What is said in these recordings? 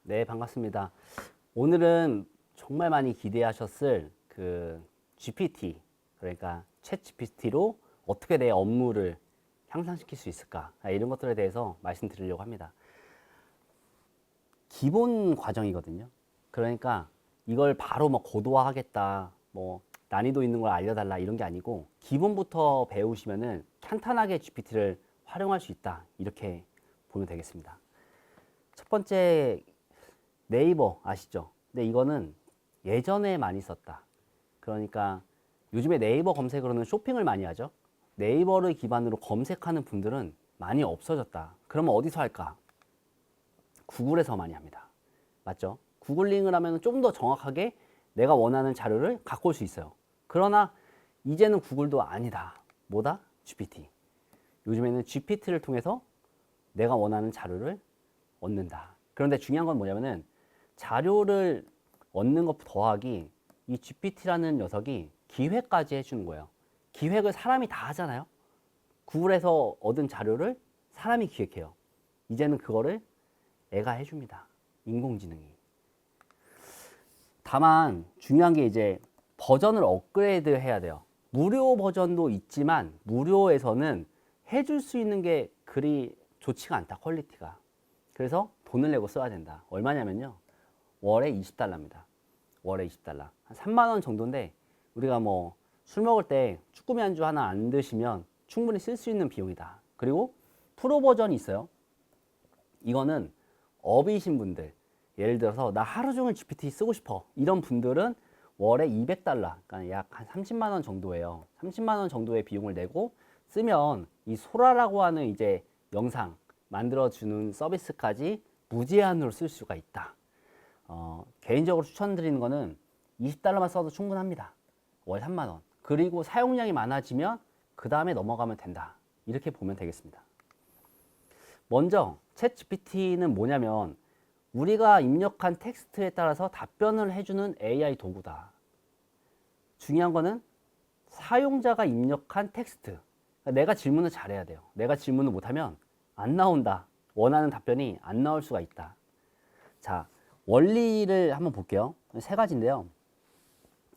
네, 반갑습니다. 오늘은 정말 많이 기대하셨을 그 GPT, 그러니까 챗 GPT로 어떻게 내 업무를 향상시킬 수 있을까? 이런 것들에 대해서 말씀드리려고 합니다. 기본 과정이거든요. 그러니까 이걸 바로 뭐 고도화하겠다, 뭐 난이도 있는 걸 알려달라 이런 게 아니고 기본부터 배우시면은 탄탄하게 GPT를 활용할 수 있다. 이렇게 보면 되겠습니다. 첫 번째 네이버 아시죠? 근데 이거는 예전에 많이 썼다. 그러니까 요즘에 네이버 검색으로는 쇼핑을 많이 하죠. 네이버를 기반으로 검색하는 분들은 많이 없어졌다. 그러면 어디서 할까? 구글에서 많이 합니다. 맞죠? 구글링을 하면 좀 더 정확하게 내가 원하는 자료를 갖고 올 수 있어요. 그러나 이제는 구글도 아니다. 뭐다? GPT. 요즘에는 GPT를 통해서 내가 원하는 자료를 얻는다. 그런데 중요한 건 뭐냐면은 자료를 얻는 것 더하기 이 GPT라는 녀석이 기획까지 해주는 거예요. 기획을 사람이 다 하잖아요. 구글에서 얻은 자료를 사람이 기획해요. 이제는 그거를 애가 해줍니다. 인공지능이. 다만 중요한 게 이제 버전을 업그레이드 해야 돼요. 무료 버전도 있지만 무료에서는 해줄 수 있는 게 그리 좋지가 않다. 퀄리티가. 그래서 돈을 내고 써야 된다. 얼마냐면요. 월에 20달러입니다. 월에 20달러. 한 3만 원 정도인데 우리가 뭐 술 먹을 때 쭈꾸미 안주 하나 안 드시면 충분히 쓸 수 있는 비용이다. 그리고 프로 버전이 있어요. 이거는 업이신 분들, 예를 들어서 나 하루 종일 GPT 쓰고 싶어. 이런 분들은 월에 200달러, 그러니까 약 한 30만 원 정도예요. 30만 원 정도의 비용을 내고 쓰면 이 소라라고 하는 이제 영상 만들어주는 서비스까지 무제한으로 쓸 수가 있다. 개인적으로 추천드리는 거는 20달러만 써도 충분합니다. 월 3만 원. 그리고 사용량이 많아지면 그 다음에 넘어가면 된다. 이렇게 보면 되겠습니다. 먼저 챗 GPT는 뭐냐면 우리가 입력한 텍스트에 따라서 답변을 해주는 AI 도구다. 중요한 거는 사용자가 입력한 텍스트. 그러니까 내가 질문을 잘해야 돼요. 내가 질문을 못하면 안 나온다. 원하는 답변이 안 나올 수가 있다. 자, 원리를 한번 볼게요. 세 가지인데요.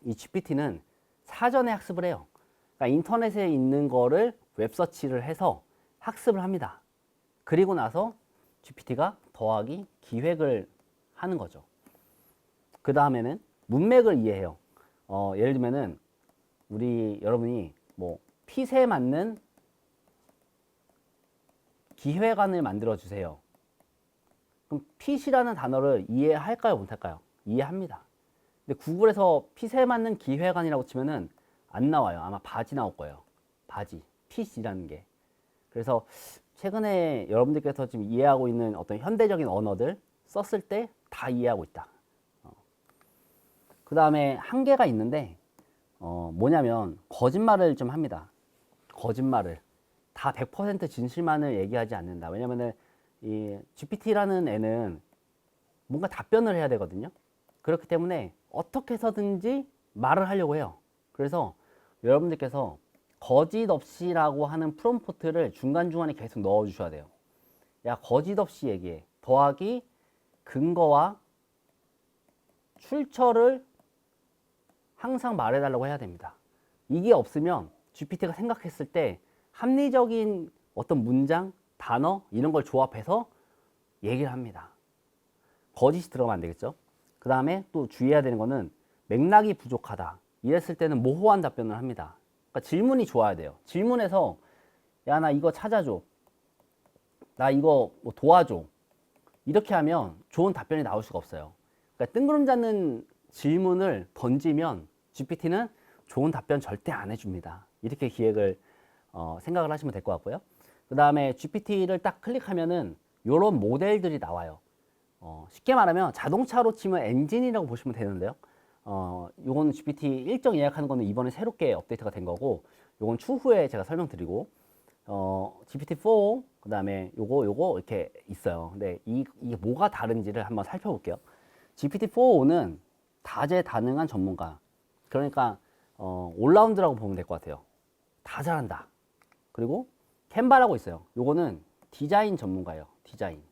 이 GPT는 사전에 학습을 해요. 그러니까 인터넷에 있는 거를 웹서치를 해서 학습을 합니다. 그리고 나서 GPT가 더하기 기획을 하는 거죠. 그 다음에는 문맥을 이해해요. 예를 들면은 우리 여러분이 뭐 핏에 맞는 기획안을 만들어 주세요. 그럼 핏이라는 단어를 이해할까요, 못할까요? 이해합니다. 근데 구글에서 핏에 맞는 기획안이라고 치면은 안 나와요. 아마 바지 나올 거예요. 바지, 핏이라는 게. 그래서 최근에 여러분들께서 지금 이해하고 있는 어떤 현대적인 언어들 썼을 때 다 이해하고 있다. 그 다음에 한계가 있는데 뭐냐면 거짓말을 좀 합니다. 거짓말을. 다 100% 진실만을 얘기하지 않는다. 왜냐면은 이 GPT라는 애는 뭔가 답변을 해야 되거든요. 그렇기 때문에 어떻게 해서든지 말을 하려고 해요. 그래서 여러분들께서 거짓 없이라고 하는 프롬프트를 중간중간에 계속 넣어 주셔야 돼요. 야, 거짓 없이 얘기해. 더하기 근거와 출처를 항상 말해달라고 해야 됩니다. 이게 없으면 GPT가 생각했을 때 합리적인 어떤 문장, 단어 이런 걸 조합해서 얘기를 합니다. 거짓이 들어가면 안 되겠죠. 그 다음에 또 주의해야 되는 거는 맥락이 부족하다. 이랬을 때는 모호한 답변을 합니다. 그러니까 질문이 좋아야 돼요. 질문에서 야, 나 이거 찾아줘. 나 이거 뭐 도와줘. 이렇게 하면 좋은 답변이 나올 수가 없어요. 그러니까 뜬구름 잡는 질문을 던지면 GPT는 좋은 답변 절대 안 해줍니다. 이렇게 기획을 생각을 하시면 될 것 같고요. 그 다음에 GPT를 딱 클릭하면은 이런 모델들이 나와요. 쉽게 말하면 자동차로 치면 엔진이라고 보시면 되는데요. 요건 GPT 일정 예약하는 거는 이번에 새롭게 업데이트가 된 거고, 요건 추후에 제가 설명드리고, GPT-4, 그 다음에 요거 이렇게 있어요. 근데 이게 뭐가 다른지를 한번 살펴볼게요. GPT-4는 다재다능한 전문가. 그러니까, 올라운드라고 보면 될 것 같아요. 다 잘한다. 그리고 캔바라고 있어요. 요거는 디자인 전문가예요. 디자인.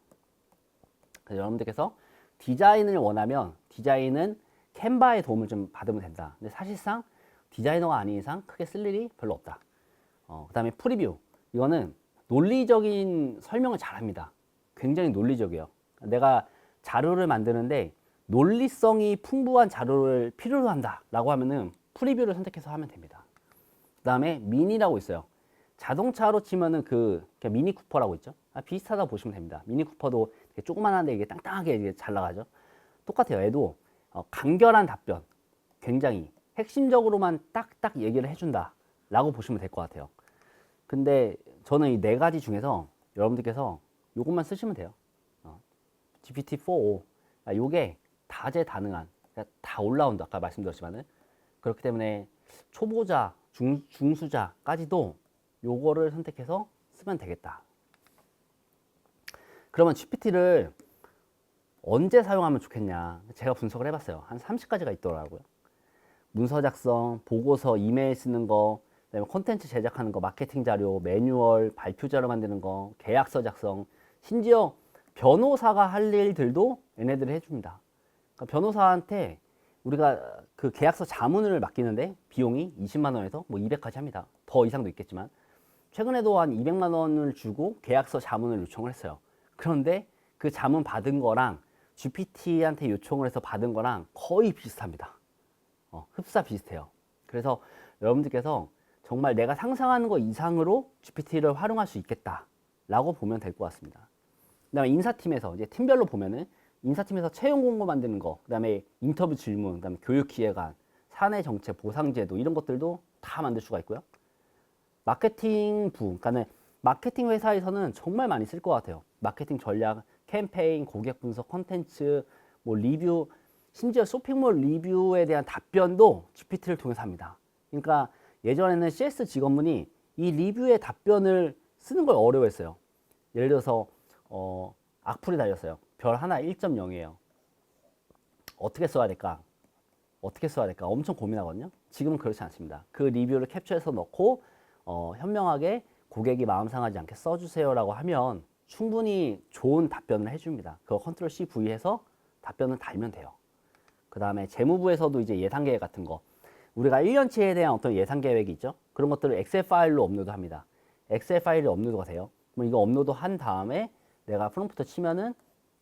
그래서 여러분들께서 디자인을 원하면 디자인은 캔바의 도움을 좀 받으면 된다. 근데 사실상 디자이너가 아닌 이상 크게 쓸 일이 별로 없다. 그 다음에 프리뷰. 이거는 논리적인 설명을 잘합니다. 굉장히 논리적이에요. 내가 자료를 만드는데 논리성이 풍부한 자료를 필요로 한다 라고 하면은 프리뷰를 선택해서 하면 됩니다. 그 다음에 미니라고 있어요. 자동차로 치면은 그냥 미니 쿠퍼라고 있죠. 비슷하다 보시면 됩니다. 미니 쿠퍼도 조그만한데 이게 땅땅하게 이게 잘 나가죠. 똑같아요. 얘도 간결한 답변, 굉장히 핵심적으로만 딱딱 얘기를 해준다 라고 보시면 될 것 같아요. 근데 저는 이 네 가지 중에서 여러분들께서 이것만 쓰시면 돼요. GPT-4o. 요게 다재다능한, 그러니까 다 올라운드, 아까 말씀드렸지만은. 그렇기 때문에 초보자, 중수자까지도 요거를 선택해서 쓰면 되겠다. 그러면 GPT를 언제 사용하면 좋겠냐? 제가 분석을 해봤어요. 한 30가지가 있더라고요. 문서 작성, 보고서, 이메일 쓰는 거, 그다음에 콘텐츠 제작하는 거, 마케팅 자료, 매뉴얼, 발표 자료 만드는 거, 계약서 작성, 심지어 변호사가 할 일들도 얘네들이 해줍니다. 그러니까 변호사한테 우리가 그 계약서 자문을 맡기는데 비용이 20만 원에서 뭐 200까지 합니다. 더 이상도 있겠지만 최근에도 한 200만 원을 주고 계약서 자문을 요청을 했어요. 그런데 그 자문 받은 거랑 GPT한테 요청을 해서 받은 거랑 거의 비슷합니다. 흡사 비슷해요. 그래서 여러분들께서 정말 내가 상상하는 거 이상으로 GPT를 활용할 수 있겠다라고 보면 될 것 같습니다. 그다음에 인사팀에서 이제 팀별로 보면은 인사팀에서 채용 공고 만드는 거, 그다음에 인터뷰 질문, 그다음에 교육 기획안, 사내 정책, 보상 제도 이런 것들도 다 만들 수가 있고요. 마케팅부, 그러니까는 마케팅 회사에서는 정말 많이 쓸 것 같아요. 마케팅 전략, 캠페인, 고객 분석, 콘텐츠, 뭐 리뷰, 심지어 쇼핑몰 리뷰에 대한 답변도 GPT를 통해서 합니다. 그러니까 예전에는 CS 직원분이 이 리뷰의 답변을 쓰는 걸 어려워했어요. 예를 들어서 악플이 달렸어요. 별 하나 1.0이에요. 어떻게 써야 될까? 어떻게 써야 될까? 엄청 고민하거든요. 지금은 그렇지 않습니다. 그 리뷰를 캡처해서 넣고 현명하게 고객이 마음 상하지 않게 써주세요라고 하면 충분히 좋은 답변을 해줍니다. 그거 컨트롤 C, V 해서 답변을 달면 돼요. 그 다음에 재무부에서도 이제 예산 계획 같은 거, 우리가 1년치에 대한 어떤 예산 계획이 있죠. 그런 것들을 엑셀 파일로 업로드합니다. 엑셀 파일이 업로드가 돼요. 그럼 이거 업로드 한 다음에 내가 프롬프트 치면은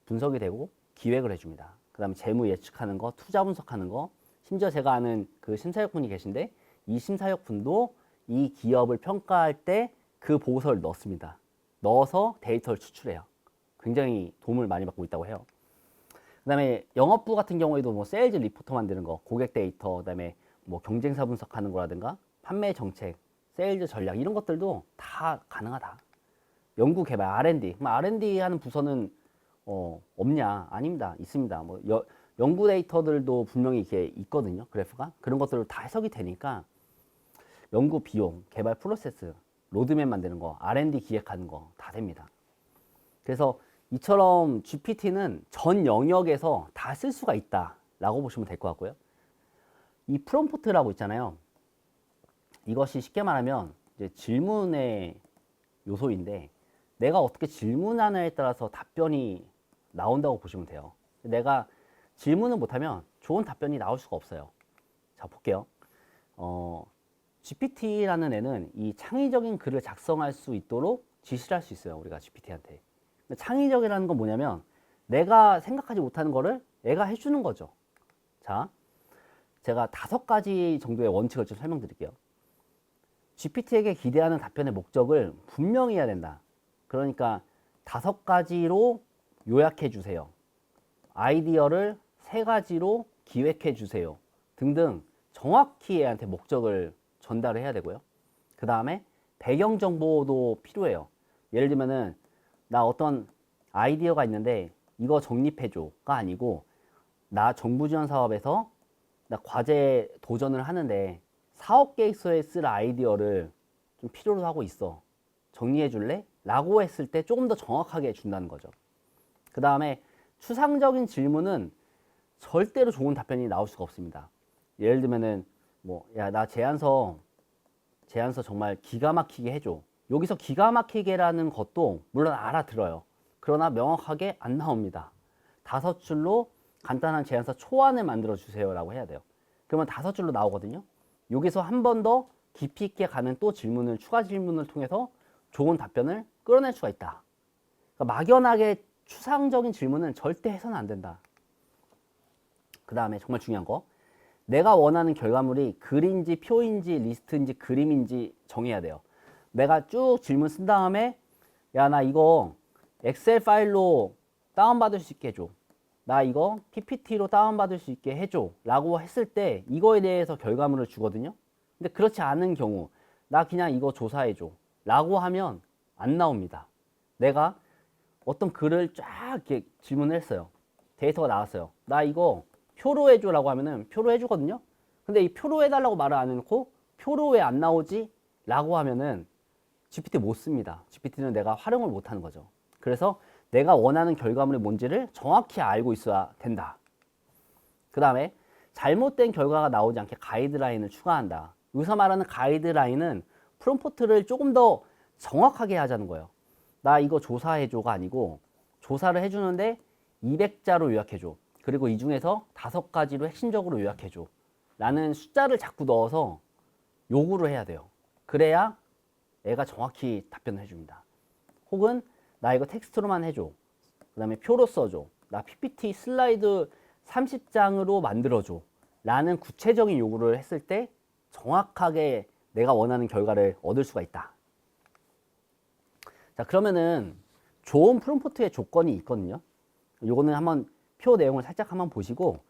분석이 되고 기획을 해줍니다. 그 다음에 재무 예측하는 거, 투자 분석하는 거, 심지어 제가 아는 그 심사역분이 계신데 이 심사역분도 이 기업을 평가할 때 그 보고서를 넣습니다. 넣어서 데이터를 추출해요. 굉장히 도움을 많이 받고 있다고 해요. 그 다음에 영업부 같은 경우에도 뭐 세일즈 리포터 만드는 거, 고객 데이터, 그 다음에 뭐 경쟁사 분석하는 거라든가 판매 정책, 세일즈 전략 이런 것들도 다 가능하다. 연구 개발, R&D. R&D 하는 부서는 없냐? 아닙니다. 있습니다. 뭐 연구 데이터들도 분명히 이렇게 있거든요. 그래프가. 그런 것들을 다 해석이 되니까 연구 비용, 개발 프로세스, 로드맵 만드는 거, R&D 기획하는 거 다 됩니다. 그래서 이처럼 GPT는 전 영역에서 다 쓸 수가 있다라고 보시면 될 것 같고요. 이 프롬프트라고 있잖아요. 이것이 쉽게 말하면 이제 질문의 요소인데 내가 어떻게 질문하느냐에 따라서 답변이 나온다고 보시면 돼요. 내가 질문을 못하면 좋은 답변이 나올 수가 없어요. 자, 볼게요. GPT라는 애는 이 창의적인 글을 작성할 수 있도록 지시를 할 수 있어요. 우리가 GPT한테. 창의적이라는 건 뭐냐면 내가 생각하지 못하는 거를 애가 해주는 거죠. 자, 제가 5가지 정도의 원칙을 좀 설명드릴게요. GPT에게 기대하는 답변의 목적을 분명히 해야 된다. 그러니까 5가지로 요약해 주세요. 아이디어를 3가지로 기획해 주세요. 등등 정확히 애한테 목적을 전달을 해야 되고요. 그 다음에 배경 정보도 필요해요. 예를 들면은 나 어떤 아이디어가 있는데 이거 정립해줘가 아니고 나 정부 지원 사업에서 나 과제 도전을 하는데 사업 계획서에 쓸 아이디어를 좀 필요로 하고 있어. 정리해 줄래? 라고 했을 때 조금 더 정확하게 해준다는 거죠. 그 다음에 추상적인 질문은 절대로 좋은 답변이 나올 수가 없습니다. 예를 들면은 뭐, 야, 나 제안서 정말 기가 막히게 해줘. 여기서 기가 막히게라는 것도 물론 알아들어요. 그러나 명확하게 안 나옵니다. 5줄로 간단한 제안서 초안을 만들어 주세요라고 해야 돼요. 그러면 5줄로 나오거든요. 여기서 한 번 더 깊이 있게 가는 또 질문을, 추가 질문을 통해서 좋은 답변을 끌어낼 수가 있다. 그러니까 막연하게 추상적인 질문은 절대 해서는 안 된다. 그 다음에 정말 중요한 거, 내가 원하는 결과물이 글인지 표인지 리스트인지 그림인지 정해야 돼요. 내가 쭉 질문 쓴 다음에 야, 나 이거 엑셀 파일로 다운받을 수 있게 해줘. 나 이거 PPT로 다운받을 수 있게 해줘. 라고 했을 때 이거에 대해서 결과물을 주거든요. 근데 그렇지 않은 경우, 나 그냥 이거 조사해줘. 라고 하면 안 나옵니다. 내가 어떤 글을 쫙 이렇게 질문을 했어요. 데이터가 나왔어요. 나 이거 표로 해줘라고 하면은 표로 해주거든요. 근데 이 표로 해달라고 말을 안 해놓고 표로 왜 안 나오지? 라고 하면은 GPT 못 씁니다. GPT는 내가 활용을 못 하는 거죠. 그래서 내가 원하는 결과물이 뭔지를 정확히 알고 있어야 된다. 그 다음에 잘못된 결과가 나오지 않게 가이드라인을 추가한다. 여기서 말하는 가이드라인은 프롬프트를 조금 더 정확하게 하자는 거예요. 나 이거 조사해줘가 아니고 조사를 해주는데 200자로 요약해줘. 그리고 이 중에서 5가지로 핵심적으로 요약해줘. 라는 숫자를 자꾸 넣어서 요구를 해야 돼요. 그래야 애가 정확히 답변을 해줍니다. 혹은 나 이거 텍스트로만 해줘. 그 다음에 표로 써줘. 나 PPT 슬라이드 30장으로 만들어줘. 라는 구체적인 요구를 했을 때 정확하게 내가 원하는 결과를 얻을 수가 있다. 자, 그러면은 좋은 프롬프트의 조건이 있거든요. 요거는 한번 표 내용을 살짝 한번 보시고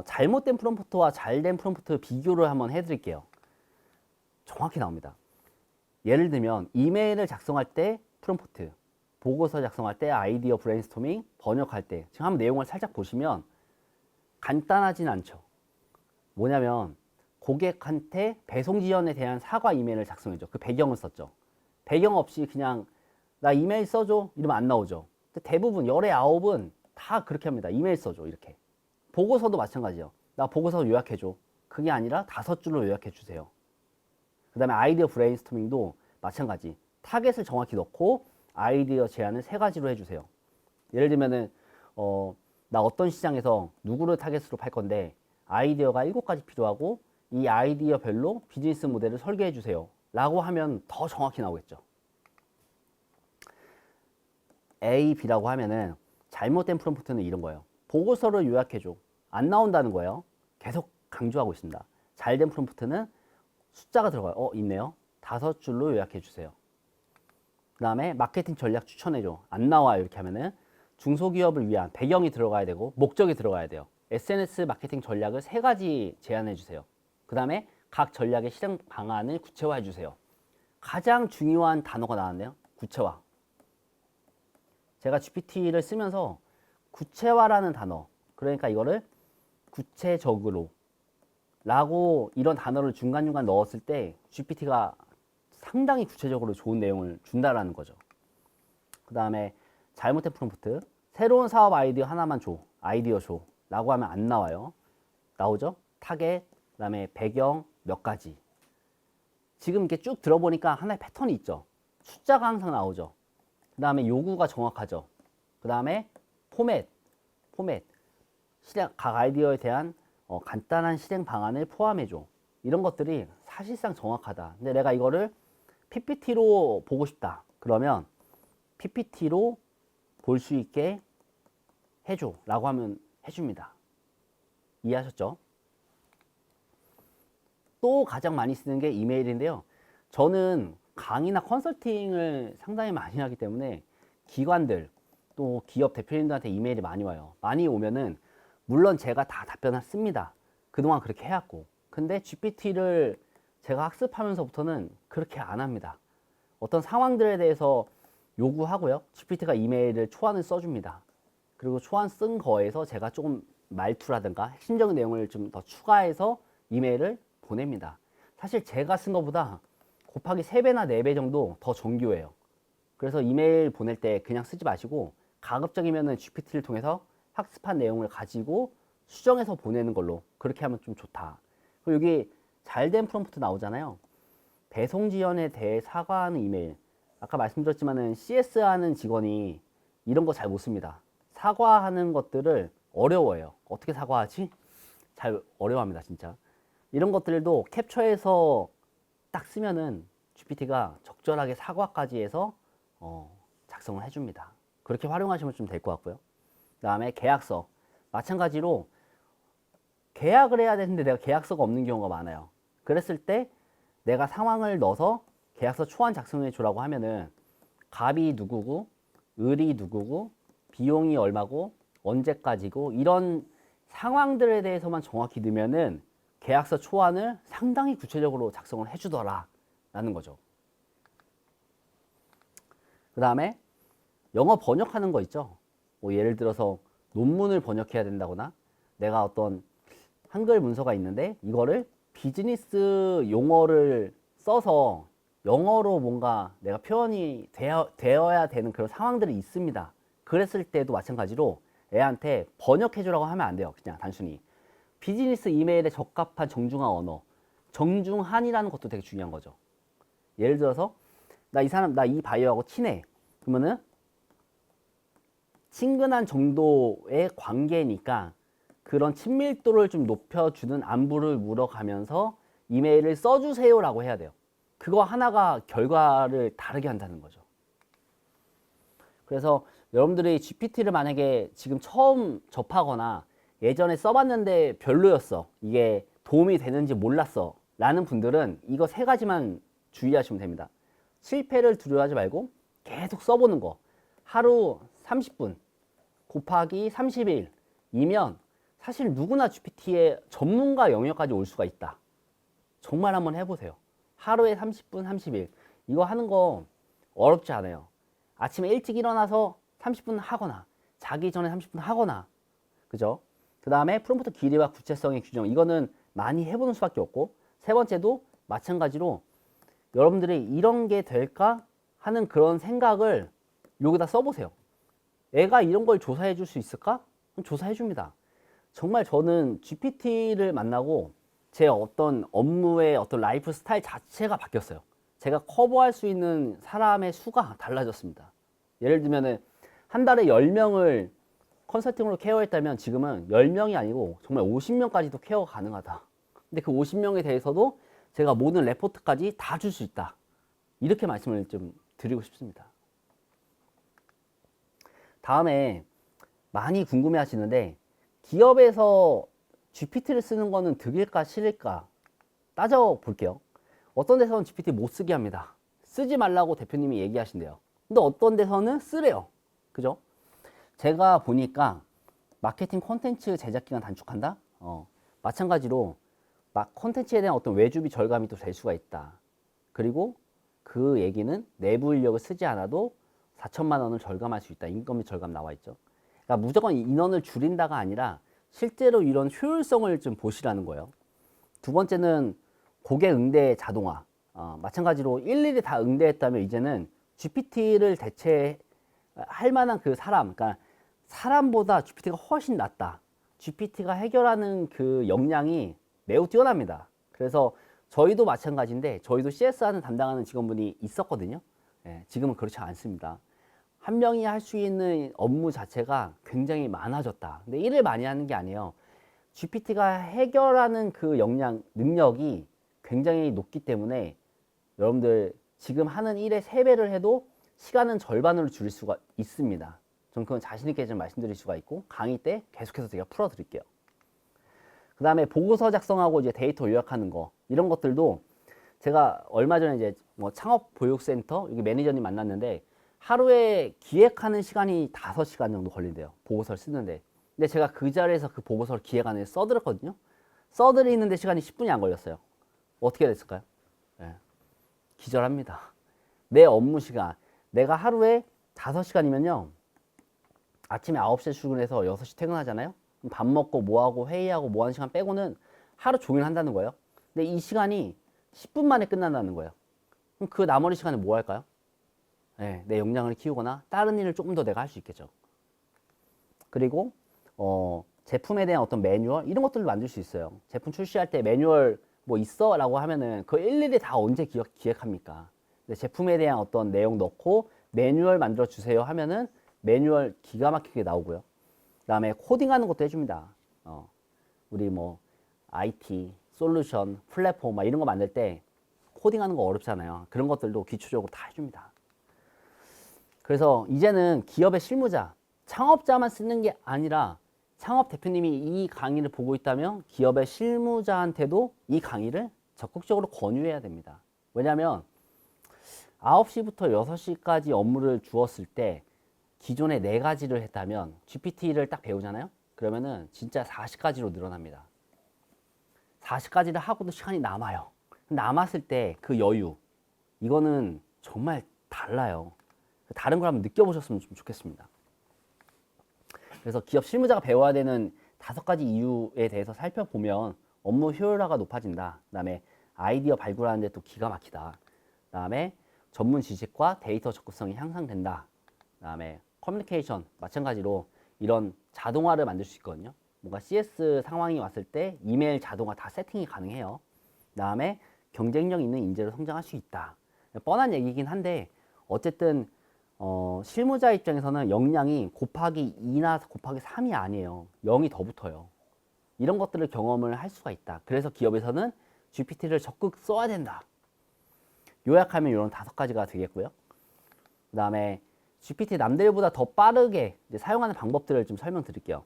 잘못된 프롬프트와 잘된 프롬프트 비교를 한번 해드릴게요. 정확히 나옵니다. 예를 들면 이메일을 작성할 때 프롬프트, 보고서 작성할 때 아이디어 브레인스토밍, 번역할 때 지금 한번 내용을 살짝 보시면 간단하진 않죠. 뭐냐면 고객한테 배송 지연에 대한 사과 이메일을 작성해줘. 그 배경을 썼죠. 배경 없이 그냥 나 이메일 써줘 이러면 안 나오죠. 대부분 열의 9은 다 그렇게 합니다. 이메일 써줘 이렇게. 보고서도 마찬가지예요. 나 보고서 요약해줘. 그게 아니라 5줄로 요약해주세요. 그 다음에 아이디어 브레인스토밍도 마찬가지. 타겟을 정확히 넣고 아이디어 제안을 3가지로 해주세요. 예를 들면은 나 어떤 시장에서 누구를 타겟으로 팔 건데 아이디어가 7가지 필요하고 이 아이디어별로 비즈니스 모델을 설계해 주세요. 라고 하면 더 정확히 나오겠죠. A, B라고 하면은 잘못된 프롬프트는 이런 거예요. 보고서를 요약해줘. 안 나온다는 거예요. 계속 강조하고 있습니다. 잘된 프롬프트는 숫자가 들어가요. 있네요. 5줄로 요약해 주세요. 그 다음에 마케팅 전략 추천해줘. 안 나와요. 이렇게 하면은 중소기업을 위한 배경이 들어가야 되고 목적이 들어가야 돼요. SNS 마케팅 전략을 3가지 제안해 주세요. 그 다음에 각 전략의 실행 방안을 구체화해 주세요. 가장 중요한 단어가 나왔네요. 구체화. 제가 GPT를 쓰면서 구체화라는 단어, 그러니까 이거를 구체적으로 라고 이런 단어를 중간중간 넣었을 때 GPT가 상당히 구체적으로 좋은 내용을 준다라는 거죠. 그 다음에 잘못된 프롬프트, 새로운 사업 아이디어 하나만 줘, 아이디어 줘 라고 하면 안 나와요. 나오죠? 타겟, 그 다음에 배경 몇 가지. 지금 이렇게 쭉 들어보니까 하나의 패턴이 있죠. 숫자가 항상 나오죠. 그 다음에 요구가 정확하죠. 그 다음에 포맷, 각 아이디어에 대한 간단한 실행 방안을 포함해줘. 이런 것들이 사실상 정확하다. 근데 내가 이거를 PPT로 보고 싶다. 그러면 PPT로 볼 수 있게 해줘. 라고 하면 해줍니다. 이해하셨죠? 또 가장 많이 쓰는 게 이메일인데요. 저는 강의나 컨설팅을 상당히 많이 하기 때문에 기관들, 또 기업 대표님들한테 이메일이 많이 와요. 많이 오면은 물론 제가 다 답변을 씁니다. 그동안 그렇게 해왔고. 근데 GPT를 제가 학습하면서부터는 그렇게 안 합니다. 어떤 상황들에 대해서 요구하고요. GPT가 이메일을 초안을 써줍니다. 그리고 초안 쓴 거에서 제가 조금 말투라든가 핵심적인 내용을 좀 더 추가해서 이메일을 보냅니다. 사실 제가 쓴 것보다 곱하기 3배나 4배 정도 더 정교해요. 그래서 이메일 보낼 때 그냥 쓰지 마시고 가급적이면 GPT를 통해서 학습한 내용을 가지고 수정해서 보내는 걸로 그렇게 하면 좀 좋다. 그리고 여기 잘된 프롬프트 나오잖아요. 배송 지연에 대해 사과하는 이메일. 아까 말씀드렸지만은 CS 하는 직원이 이런 거 잘 못 씁니다. 사과하는 것들을 어려워해요. 어떻게 사과하지? 잘 어려워합니다, 진짜. 이런 것들도 캡처해서 딱 쓰면은 GPT가 적절하게 사과까지 해서 작성을 해줍니다. 그렇게 활용하시면 좀 될 것 같고요. 그 다음에 계약서. 마찬가지로 계약을 해야 되는데 내가 계약서가 없는 경우가 많아요. 그랬을 때 내가 상황을 넣어서 계약서 초안 작성해 주라고 하면은 갑이 누구고, 을이 누구고, 비용이 얼마고, 언제까지고 이런 상황들에 대해서만 정확히 넣으면은 계약서 초안을 상당히 구체적으로 작성을 해주더라 라는 거죠. 그 다음에 영어 번역하는 거 있죠. 뭐 예를 들어서 논문을 번역해야 된다거나 내가 어떤 한글 문서가 있는데 이거를 비즈니스 용어를 써서 영어로 뭔가 내가 표현이 되어야 되는 그런 상황들이 있습니다. 그랬을 때도 마찬가지로 애한테 번역해 주라고 하면 안 돼요. 그냥 단순히 비즈니스 이메일에 적합한 정중한 언어, 정중한이라는 것도 되게 중요한 거죠. 예를 들어서 나 이 바이어하고 친해. 그러면은 친근한 정도의 관계니까 그런 친밀도를 좀 높여주는 안부를 물어가면서 이메일을 써주세요라고 해야 돼요. 그거 하나가 결과를 다르게 한다는 거죠. 그래서 여러분들이 GPT를 만약에 지금 처음 접하거나 예전에 써봤는데 별로였어. 이게 도움이 되는지 몰랐어. 라는 분들은 이거 세 가지만 주의하시면 됩니다. 실패를 두려워하지 말고 계속 써보는 거. 하루 30분 곱하기 30일이면 사실 누구나 GPT의 전문가 영역까지 올 수가 있다. 정말 한번 해보세요. 하루에 30분, 30일. 이거 하는 거 어렵지 않아요. 아침에 일찍 일어나서 30분 하거나 자기 전에 30분 하거나 그죠? 그 다음에 프롬프트 길이와 구체성의 규정. 이거는 많이 해보는 수밖에 없고 세 번째도 마찬가지로 여러분들이 이런 게 될까 하는 그런 생각을 여기다 써보세요. 애가 이런 걸 조사해 줄 수 있을까? 조사해 줍니다. 정말 저는 GPT를 만나고 제 어떤 업무의 어떤 라이프 스타일 자체가 바뀌었어요. 제가 커버할 수 있는 사람의 수가 달라졌습니다. 예를 들면은 한 달에 10명을 컨설팅으로 케어했다면 지금은 10명이 아니고 정말 50명까지도 케어가 가능하다. 근데 그 50명에 대해서도 제가 모든 레포트까지 다 줄 수 있다. 이렇게 말씀을 좀 드리고 싶습니다. 다음에 많이 궁금해 하시는데 기업에서 GPT를 쓰는 거는 득일까 실일까 따져볼게요. 어떤 데서는 GPT 못 쓰게 합니다. 쓰지 말라고 대표님이 얘기하신대요. 근데 어떤 데서는 쓰래요. 그죠? 제가 보니까 마케팅 콘텐츠 제작 기간 단축한다? 마찬가지로 콘텐츠에 대한 어떤 외주비 절감이 또 될 수가 있다. 그리고 그 얘기는 내부 인력을 쓰지 않아도 4천만 원을 절감할 수 있다. 인건비 절감 나와 있죠. 그러니까 무조건 인원을 줄인다가 아니라 실제로 이런 효율성을 좀 보시라는 거예요. 두 번째는 고객 응대 자동화. 마찬가지로 일일이 다 응대했다면 이제는 GPT를 대체할 만한 그 사람, 그러니까 사람보다 GPT가 훨씬 낫다. GPT가 해결하는 그 역량이 매우 뛰어납니다. 그래서 저희도 마찬가지인데 저희도 CSR을 담당하는 직원분이 있었거든요. 예, 지금은 그렇지 않습니다. 한 명이 할 수 있는 업무 자체가 굉장히 많아졌다. 근데 일을 많이 하는 게 아니에요. GPT가 해결하는 그 역량, 능력이 굉장히 높기 때문에 여러분들 지금 하는 일의 3배를 해도 시간은 절반으로 줄일 수가 있습니다. 전 그건 자신있게 좀 말씀드릴 수가 있고 강의 때 계속해서 제가 풀어드릴게요. 그 다음에 보고서 작성하고 이제 데이터 요약하는 거 이런 것들도 제가 얼마 전에 이제 뭐 창업보육센터 여기 매니저님 만났는데 하루에 기획하는 시간이 5시간 정도 걸린대요. 보고서를 쓰는데. 근데 제가 그 자리에서 그 보고서를 기획안에 써드렸거든요. 써드리는데 시간이 10분이 안 걸렸어요. 어떻게 됐을까요? 네. 기절합니다. 내 업무 시간. 내가 하루에 5시간이면요. 아침에 9시에 출근해서 6시 퇴근하잖아요. 그럼 밥 먹고 뭐하고 회의하고 뭐 하는 시간 빼고는 하루 종일 한다는 거예요. 근데 이 시간이 10분 만에 끝난다는 거예요. 그럼 그 나머지 시간에 뭐 할까요? 네, 내 역량을 키우거나 다른 일을 조금 더 내가 할 수 있겠죠. 그리고 제품에 대한 어떤 매뉴얼 이런 것들도 만들 수 있어요. 제품 출시할 때 매뉴얼 뭐 있어? 라고 하면은 그 일일이 다 언제 기획합니까? 근데 제품에 대한 어떤 내용 넣고 매뉴얼 만들어 주세요 하면은 매뉴얼 기가 막히게 나오고요. 그다음에 코딩하는 것도 해줍니다. 우리 뭐 IT, 솔루션, 플랫폼 막 이런 거 만들 때 코딩하는 거 어렵잖아요. 그런 것들도 기초적으로 다 해줍니다. 그래서 이제는 기업의 실무자, 창업자만 쓰는 게 아니라 창업 대표님이 이 강의를 보고 있다면 기업의 실무자한테도 이 강의를 적극적으로 권유해야 됩니다. 왜냐하면 9시부터 6시까지 업무를 주었을 때 기존에 4가지를 했다면 GPT를 딱 배우잖아요. 그러면은 진짜 40가지로 늘어납니다. 40가지를 하고도 시간이 남아요. 남았을 때 그 여유, 이거는 정말 달라요. 다른 걸 한번 느껴보셨으면 좀 좋겠습니다. 그래서 기업 실무자가 배워야 되는 5가지 이유에 대해서 살펴보면 업무 효율화가 높아진다. 그다음에 아이디어 발굴하는 데 또 기가 막히다. 그다음에 전문 지식과 데이터 접근성이 향상된다. 그다음에 커뮤니케이션 마찬가지로 이런 자동화를 만들 수 있거든요. 뭔가 CS 상황이 왔을 때 이메일 자동화 다 세팅이 가능해요. 그다음에 경쟁력 있는 인재로 성장할 수 있다. 뻔한 얘기긴 한데 어쨌든 실무자 입장에서는 역량이 곱하기 2나 곱하기 3이 아니에요. 0이 더 붙어요. 이런 것들을 경험을 할 수가 있다. 그래서 기업에서는 GPT를 적극 써야 된다. 요약하면 이런 5가지가 되겠고요. 그 다음에 GPT 남들보다 더 빠르게 이제 사용하는 방법들을 좀 설명드릴게요.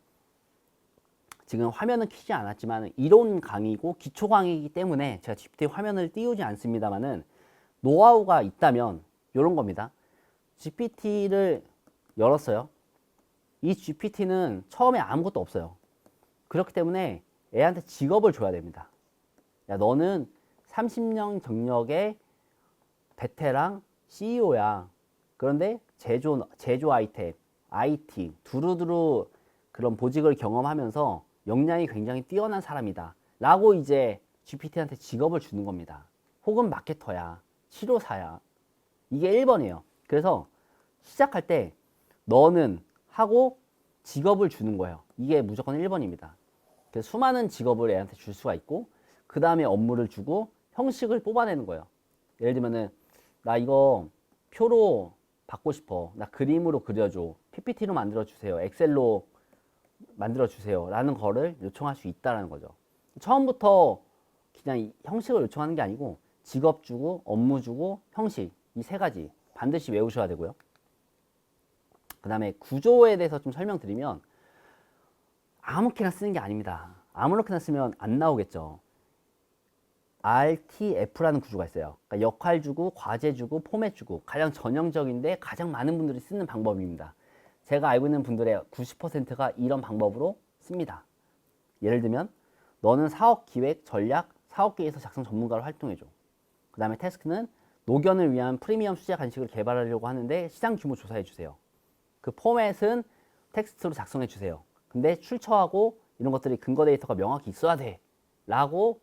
지금 화면은 켜지 않았지만 이론 강의고 기초 강의이기 때문에 제가 GPT 화면을 띄우지 않습니다만은 노하우가 있다면 이런 겁니다. GPT를 열었어요. 이 GPT는 처음에 아무것도 없어요. 그렇기 때문에 애한테 직업을 줘야 됩니다. 야, 너는 30년 경력의 베테랑 CEO야. 그런데 제조 아이템, IT, 두루두루 그런 보직을 경험하면서 역량이 굉장히 뛰어난 사람이다. 라고 이제 GPT한테 직업을 주는 겁니다. 혹은 마케터야, 치료사야. 이게 1번이에요. 그래서 시작할 때 너는 하고 직업을 주는 거예요. 이게 무조건 1번입니다. 그래서 수많은 직업을 애한테 줄 수가 있고 그 다음에 업무를 주고 형식을 뽑아내는 거예요. 예를 들면은 나 이거 표로 받고 싶어. 나 그림으로 그려줘. PPT로 만들어주세요. 엑셀로 만들어주세요. 라는 거를 요청할 수 있다는 거죠. 처음부터 그냥 형식을 요청하는 게 아니고 직업 주고 업무 주고 형식 이 3가지 반드시 외우셔야 되고요. 그 다음에 구조에 대해서 좀 설명드리면 아무렇게나 쓰는 게 아닙니다. 아무렇게나 쓰면 안 나오겠죠. RTF라는 구조가 있어요. 그러니까 역할 주고 과제 주고 포맷 주고 가장 전형적인데 가장 많은 분들이 쓰는 방법입니다. 제가 알고 있는 분들의 90%가 이런 방법으로 씁니다. 예를 들면 너는 사업 기획 전략 사업계에서 작성 전문가로 활동해줘. 그 다음에 태스크는 노견을 위한 프리미엄 수제 간식을 개발하려고 하는데 시장 규모 조사해 주세요. 그 포맷은 텍스트로 작성해 주세요. 근데 출처하고 이런 것들이 근거 데이터가 명확히 있어야 돼 라고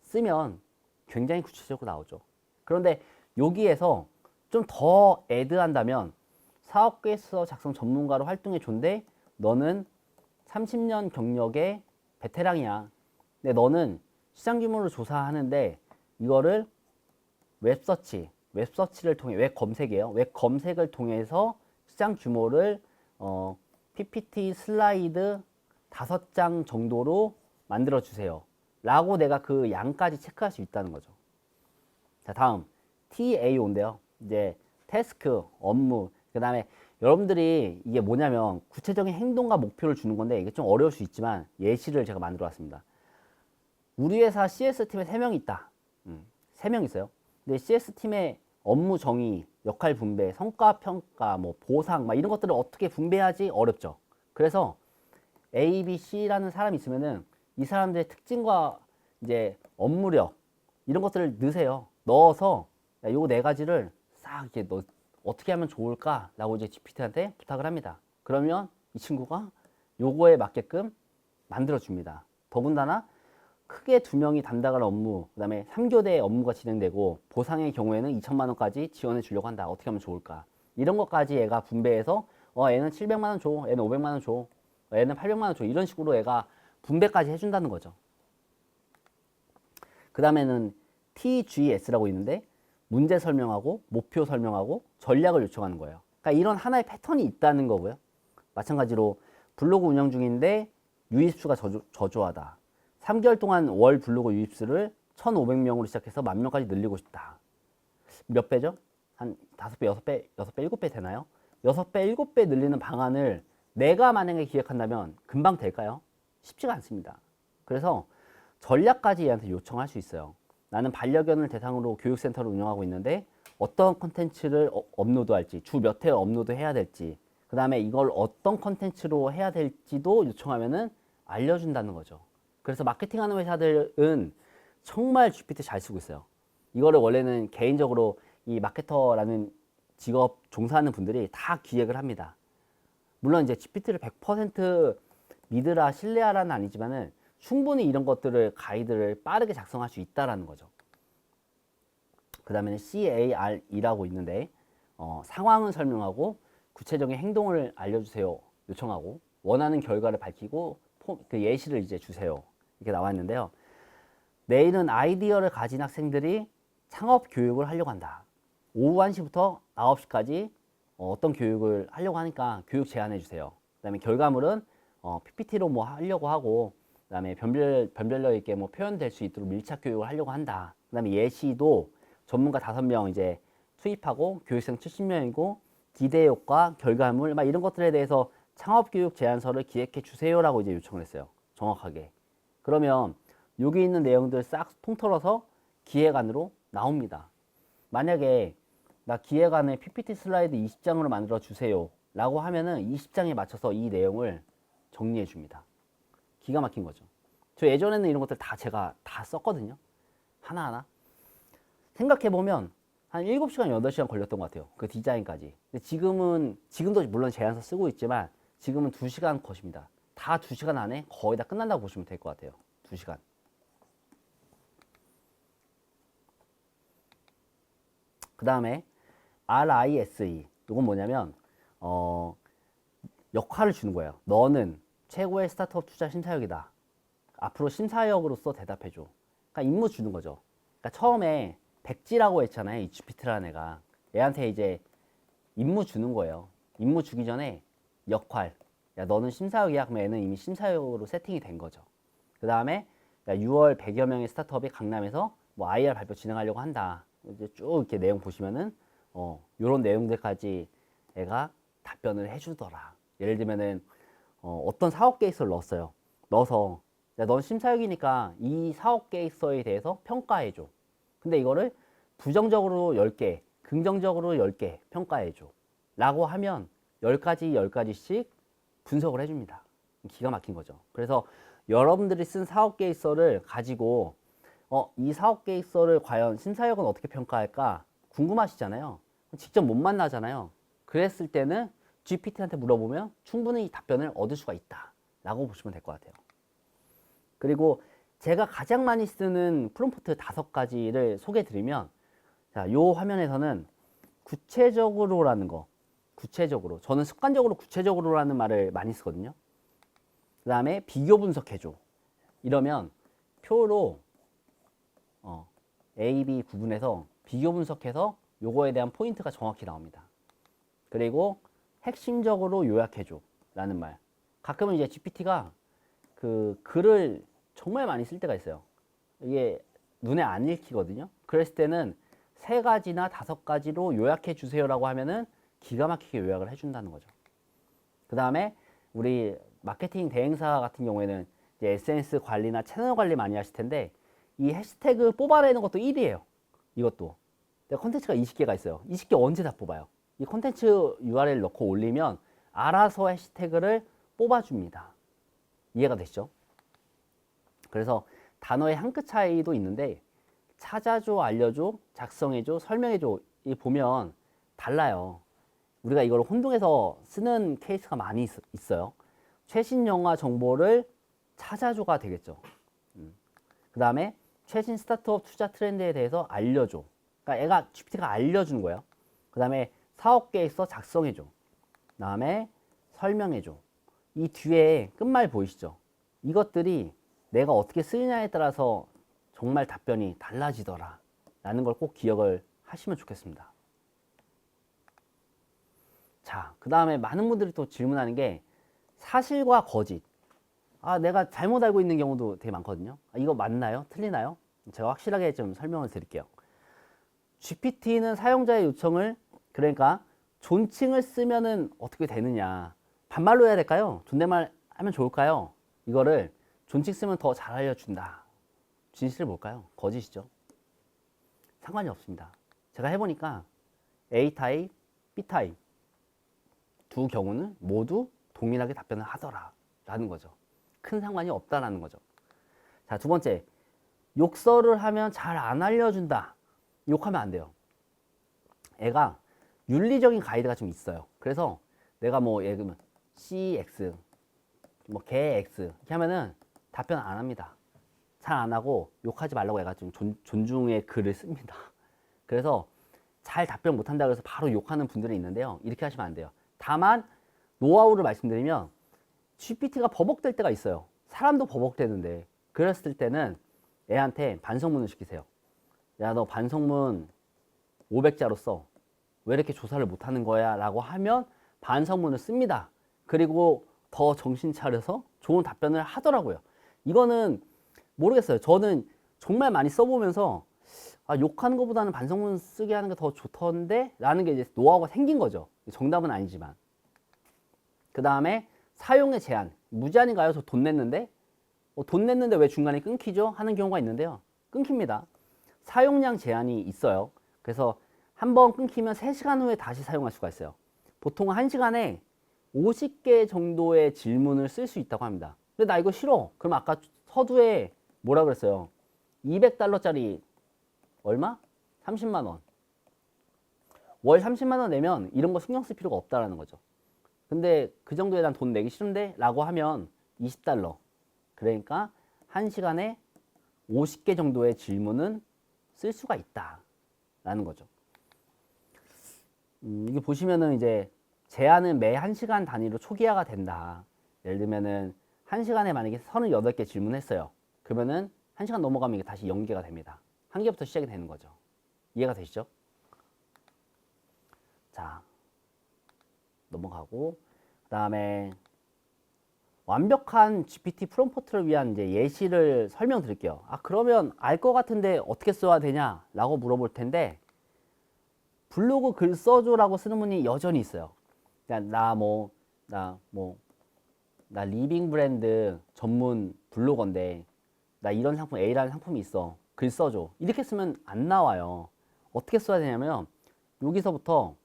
쓰면 굉장히 구체적으로 나오죠. 그런데 여기에서 좀 더 애드한다면 사업계에서 작성 전문가로 활동해 준데 너는 30년 경력의 베테랑이야. 근데 너는 시장 규모를 조사하는데 이거를 웹서치를 통해 웹 검색이에요. 웹 검색을 통해서 시장 규모를 PPT 슬라이드 5장 정도로 만들어 주세요. 라고 내가 그 양까지 체크할 수 있다는 거죠. 자, 다음 TAO인데요. 이제 태스크, 업무, 그 다음에 여러분들이 이게 뭐냐면 구체적인 행동과 목표를 주는 건데 이게 좀 어려울 수 있지만 예시를 제가 만들어 왔습니다. 우리 회사 CS팀에 3명 있다. 3명 있어요. 근데 CS팀의 업무 정의, 역할 분배, 성과 평가, 뭐 보상 막 이런 것들을 어떻게 분배하지 어렵죠. 그래서 A, B, C라는 사람이 있으면은 이 사람들의 특징과 이제 업무력 이런 것들을 넣으세요. 넣어서 야, 요 4가지를 싹 이렇게 어떻게 하면 좋을까라고 이제 GPT한테 부탁을 합니다. 그러면 이 친구가 요거에 맞게끔 만들어 줍니다. 더군다나 크게 2명이 담당할 업무, 그 다음에 3교대 업무가 진행되고 보상의 경우에는 2천만 원까지 지원해 주려고 한다. 어떻게 하면 좋을까? 이런 것까지 얘가 분배해서 얘는 700만 원 줘, 얘는 500만 원 줘, 얘는 800만 원 줘. 이런 식으로 얘가 분배까지 해준다는 거죠. 그 다음에는 TGS라고 있는데 문제 설명하고 목표 설명하고 전략을 요청하는 거예요. 그러니까 이런 하나의 패턴이 있다는 거고요. 마찬가지로 블로그 운영 중인데 유입수가 저조하다. 3개월 동안 월 블로그 유입수를 1,500명으로 시작해서 10,000명까지 늘리고 싶다. 몇 배죠? 한 5배, 6배, 6배, 7배 되나요? 6배, 7배 늘리는 방안을 내가 만약에 기획한다면 금방 될까요? 쉽지가 않습니다. 그래서 전략까지 얘한테 요청할 수 있어요. 나는 반려견을 대상으로 교육센터를 운영하고 있는데 어떤 콘텐츠를 업로드할지, 주 몇 회 업로드 해야 될지, 그 다음에 이걸 어떤 콘텐츠로 해야 될지도 요청하면은 알려준다는 거죠. 그래서 마케팅하는 회사들은 정말 GPT 잘 쓰고 있어요. 이거를 원래는 개인적으로 이 마케터라는 직업 종사하는 분들이 다 기획을 합니다. 물론 이제 GPT를 100% 믿으라 신뢰하라는 아니지만은 충분히 이런 것들을 가이드를 빠르게 작성할 수 있다라는 거죠. 그 다음에는 CAR이라고 있는데 상황을 설명하고 구체적인 행동을 알려주세요 요청하고 원하는 결과를 밝히고 그 예시를 이제 주세요 이렇게 나와 있는데요. 내일은 아이디어를 가진 학생들이 창업 교육을 하려고 한다. 오후 1시부터 9시까지 어떤 교육을 하려고 하니까 교육 제안해 주세요. 그 다음에 결과물은 PPT로 뭐 하려고 하고 그 다음에 변별력 있게 뭐 표현될 수 있도록 밀착 교육을 하려고 한다. 그 다음에 예시도 전문가 5명 이제 투입하고 교육생 70명이고 기대 효과, 결과물 막 이런 것들에 대해서 창업교육 제안서를 기획해 주세요라고 이제 요청을 했어요. 정확하게. 그러면 여기 있는 내용들 싹 통틀어서 기획안으로 나옵니다. 만약에 나 기획안에 PPT 슬라이드 20장으로 만들어 주세요 라고 하면은 20장에 맞춰서 이 내용을 정리해 줍니다. 기가 막힌 거죠. 저 예전에는 이런 것들 다 제가 다 썼거든요. 하나하나. 생각해보면 한 7시간, 8시간 걸렸던 것 같아요. 그 디자인까지. 근데 지금도 물론 제안서 쓰고 있지만 지금은 2시간 컷입니다. 다 2시간 안에 거의 다 끝난다고 보시면 될 것 같아요. 2시간. 그 다음에 RISE. 이건 뭐냐면, 역할을 주는 거예요. 너는 최고의 스타트업 투자 심사역이다. 앞으로 심사역으로서 대답해줘. 그러니까 임무 주는 거죠. 그러니까 처음에 백지라고 했잖아요. 이 GPT라는 애가. 얘한테 이제 임무 주는 거예요. 임무 주기 전에 역할. 야, 너는 심사역이야. 그러면 얘는 이미 심사역으로 세팅이 된 거죠. 그 다음에 6월 100여 명의 스타트업이 강남에서 뭐 IR 발표 진행하려고 한다. 이제 쭉 이렇게 내용 보시면은 요런 내용들까지 애가 답변을 해주더라. 예를 들면은 어떤 사업 계획서를 넣었어요. 넣어서 야, 넌 심사역이니까 이 사업 계획서에 대해서 평가해줘. 근데 이거를 부정적으로 10개, 긍정적으로 10개 평가해줘. 라고 하면 10가지, 10가지씩 분석을 해줍니다. 기가 막힌 거죠. 그래서 여러분들이 쓴 사업 계획서를 가지고 이 사업 계획서를 과연 심사역은 어떻게 평가할까 궁금하시잖아요. 직접 못 만나잖아요. 그랬을 때는 GPT한테 물어보면 충분히 답변을 얻을 수가 있다. 라고 보시면 될 것 같아요. 그리고 제가 가장 많이 쓰는 프롬프트 5가지를 소개해 드리면 자, 요 화면에서는 구체적으로라는 거 구체적으로 저는 습관적으로 구체적으로라는 말을 많이 쓰거든요. 그 다음에 비교 분석해줘 이러면 표로 A, B 구분해서 비교 분석해서 요거에 대한 포인트가 정확히 나옵니다. 그리고 핵심적으로 요약해줘 라는 말. 가끔은 이제 GPT가 그 글을 정말 많이 쓸 때가 있어요. 이게 눈에 안 읽히거든요. 그랬을 때는 3가지나 5가지로 요약해 주세요라고 하면은 기가 막히게 요약을 해준다는 거죠. 그 다음에 우리 마케팅 대행사 같은 경우에는 이제 SNS 관리나 채널 관리 많이 하실 텐데 이 해시태그 뽑아내는 것도 1이에요. 이것도. 콘텐츠가 20개가 있어요. 20개 언제 다 뽑아요? 이 콘텐츠 URL 넣고 올리면 알아서 해시태그를 뽑아줍니다. 이해가 되시죠? 그래서 단어의 한 끗 차이도 있는데 찾아줘, 알려줘, 작성해줘, 설명해줘 이 보면 달라요. 우리가 이걸 혼동해서 쓰는 케이스가 많이 있어요. 최신 영화 정보를 찾아줘가 되겠죠. 그 다음에 최신 스타트업 투자 트렌드에 대해서 알려줘. 그러니까 애가 GPT가 알려주는 거예요. 그 다음에 사업 계획서 작성해줘. 그 다음에 설명해줘. 이 뒤에 끝말 보이시죠? 이것들이 내가 어떻게 쓰느냐에 따라서 정말 답변이 달라지더라 라는 걸 꼭 기억을 하시면 좋겠습니다. 자, 그 다음에 많은 분들이 또 질문하는 게 사실과 거짓. 내가 잘못 알고 있는 경우도 되게 많거든요. 이거 맞나요? 틀리나요? 제가 확실하게 좀 설명을 드릴게요. GPT는 사용자의 요청을, 그러니까 존칭을 쓰면은 어떻게 되느냐. 반말로 해야 될까요? 존댓말 하면 좋을까요? 이거를 존칭 쓰면 더 잘 알려준다. 진실이 뭘까요? 거짓이죠. 상관이 없습니다. 제가 해보니까 A타입, B타입 두 경우는 모두 동일하게 답변을 하더라 라는 거죠. 큰 상관이 없다라는 거죠. 자, 두 번째, 욕설을 하면 잘 안 알려준다. 욕하면 안 돼요. 애가 윤리적인 가이드가 좀 있어요. 그래서 내가 뭐 예를 들면 CX, 뭐 개X 이렇게 하면은 답변 안 합니다. 잘 안 하고 욕하지 말라고 애가 좀 존중의 글을 씁니다. 그래서 잘 답변 못 한다 그래서 바로 욕하는 분들이 있는데요. 이렇게 하시면 안 돼요. 다만 노하우를 말씀드리면 GPT가 버벅될 때가 있어요. 사람도 버벅대는데 그랬을 때는 애한테 반성문을 시키세요. 야, 너 반성문 500자로 써. 왜 이렇게 조사를 못하는 거야? 라고 하면 반성문을 씁니다. 그리고 더 정신 차려서 좋은 답변을 하더라고요. 이거는 모르겠어요. 저는 정말 많이 써보면서 욕하는 것보다는 반성문 쓰게 하는 게 더 좋던데? 라는 게 이제 노하우가 생긴 거죠. 정답은 아니지만. 그 다음에 사용의 제한. 무제한인가요? 저 돈 냈는데? 돈 냈는데 왜 중간에 끊기죠? 하는 경우가 있는데요. 끊깁니다. 사용량 제한이 있어요. 그래서 한번 끊기면 3시간 후에 다시 사용할 수가 있어요. 보통 1시간에 50개 정도의 질문을 쓸 수 있다고 합니다. 근데 나 이거 싫어. 그럼 아까 서두에 뭐라 그랬어요? $200짜리 얼마? 30만 원. 월 30만 원 내면 이런 거 신경 쓸 필요가 없다라는 거죠. 근데 그 정도에 난 돈 내기 싫은데? 라고 하면 $20. 그러니까 1시간에 50개 정도의 질문은 쓸 수가 있다라는 거죠. 이게 보시면은 이제 제한은 매 1시간 단위로 초기화가 된다. 예를 들면은 1시간에 만약에 38개 질문했어요. 그러면은 1시간 넘어가면 이게 다시 연계가 됩니다. 1개부터 시작이 되는 거죠. 이해가 되시죠? 자, 넘어가고 그 다음에 완벽한 GPT 프롬프트를 위한 이제 예시를 설명드릴게요. 그러면 알 것 같은데 어떻게 써야 되냐? 라고 물어볼 텐데 블로그 글 써줘라고 쓰는 분이 여전히 있어요. 나 리빙 브랜드 전문 블로거인데 나 이런 상품 A라는 상품이 있어. 글 써줘. 이렇게 쓰면 안 나와요. 어떻게 써야 되냐면 여기서부터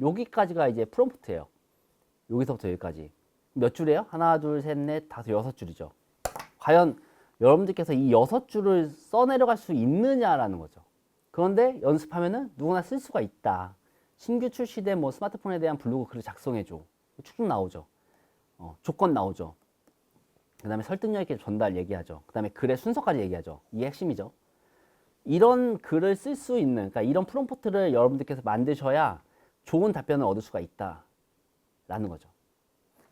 여기까지가 이제 프롬프트예요. 여기서부터 여기까지. 몇 줄이에요? 하나, 둘, 셋, 넷, 다섯, 6줄이죠. 과연 여러분들께서 이 6줄을 써내려갈 수 있느냐라는 거죠. 그런데 연습하면은 누구나 쓸 수가 있다. 신규 출시된 뭐 스마트폰에 대한 블로그 글을 작성해줘. 쭉쭉 나오죠. 조건 나오죠. 그 다음에 설득력 있게 전달 얘기하죠. 그 다음에 글의 순서까지 얘기하죠. 이게 핵심이죠. 이런 글을 쓸 수 있는, 그러니까 이런 프롬프트를 여러분들께서 만드셔야 좋은 답변을 얻을 수가 있다라는 거죠.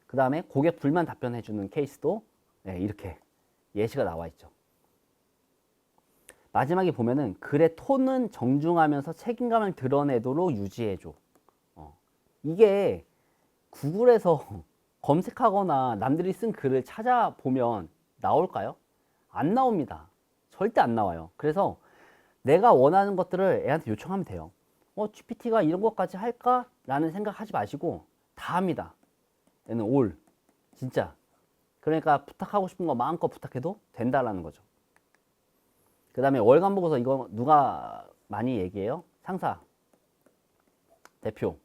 그 다음에 고객 불만 답변해주는 케이스도 이렇게 예시가 나와 있죠. 마지막에 보면은 글의 톤은 정중하면서 책임감을 드러내도록 유지해줘. 이게 구글에서 검색하거나 남들이 쓴 글을 찾아보면 나올까요? 안 나옵니다. 절대 안 나와요. 그래서 내가 원하는 것들을 애한테 요청하면 돼요. GPT가 이런 것까지 할까? 라는 생각하지 마시고 다 합니다. 얘는 올. 진짜. 그러니까 부탁하고 싶은 거 마음껏 부탁해도 된다라는 거죠. 그 다음에 월간 보고서 이거 누가 많이 얘기해요? 상사, 대표.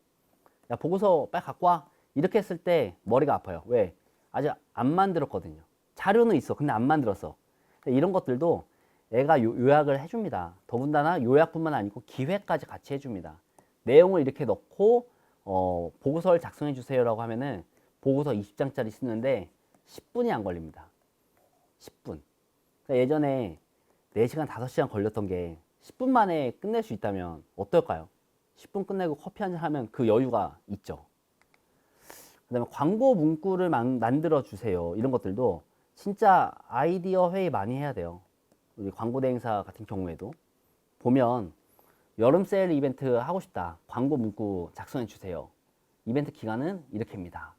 야, 보고서 빨리 갖고 와. 이렇게 했을 때 머리가 아파요. 왜? 아직 안 만들었거든요. 자료는 있어. 근데 안 만들었어. 이런 것들도 애가 요약을 해줍니다. 더군다나 요약뿐만 아니고 기획까지 같이 해줍니다. 내용을 이렇게 넣고 보고서를 작성해 주세요라고 하면은 보고서 20장짜리 쓰는데 10분이 안 걸립니다. 10분. 그러니까 예전에 4시간, 5시간 걸렸던 게 10분 만에 끝낼 수 있다면 어떨까요? 10분 끝내고 커피 한잔 하면 그 여유가 있죠. 그 다음에 광고 문구를 만들어 주세요. 이런 것들도 진짜 아이디어 회의 많이 해야 돼요. 우리 광고 대행사 같은 경우에도 보면 여름 세일 이벤트 하고 싶다. 광고 문구 작성해 주세요. 이벤트 기간은 이렇게입니다.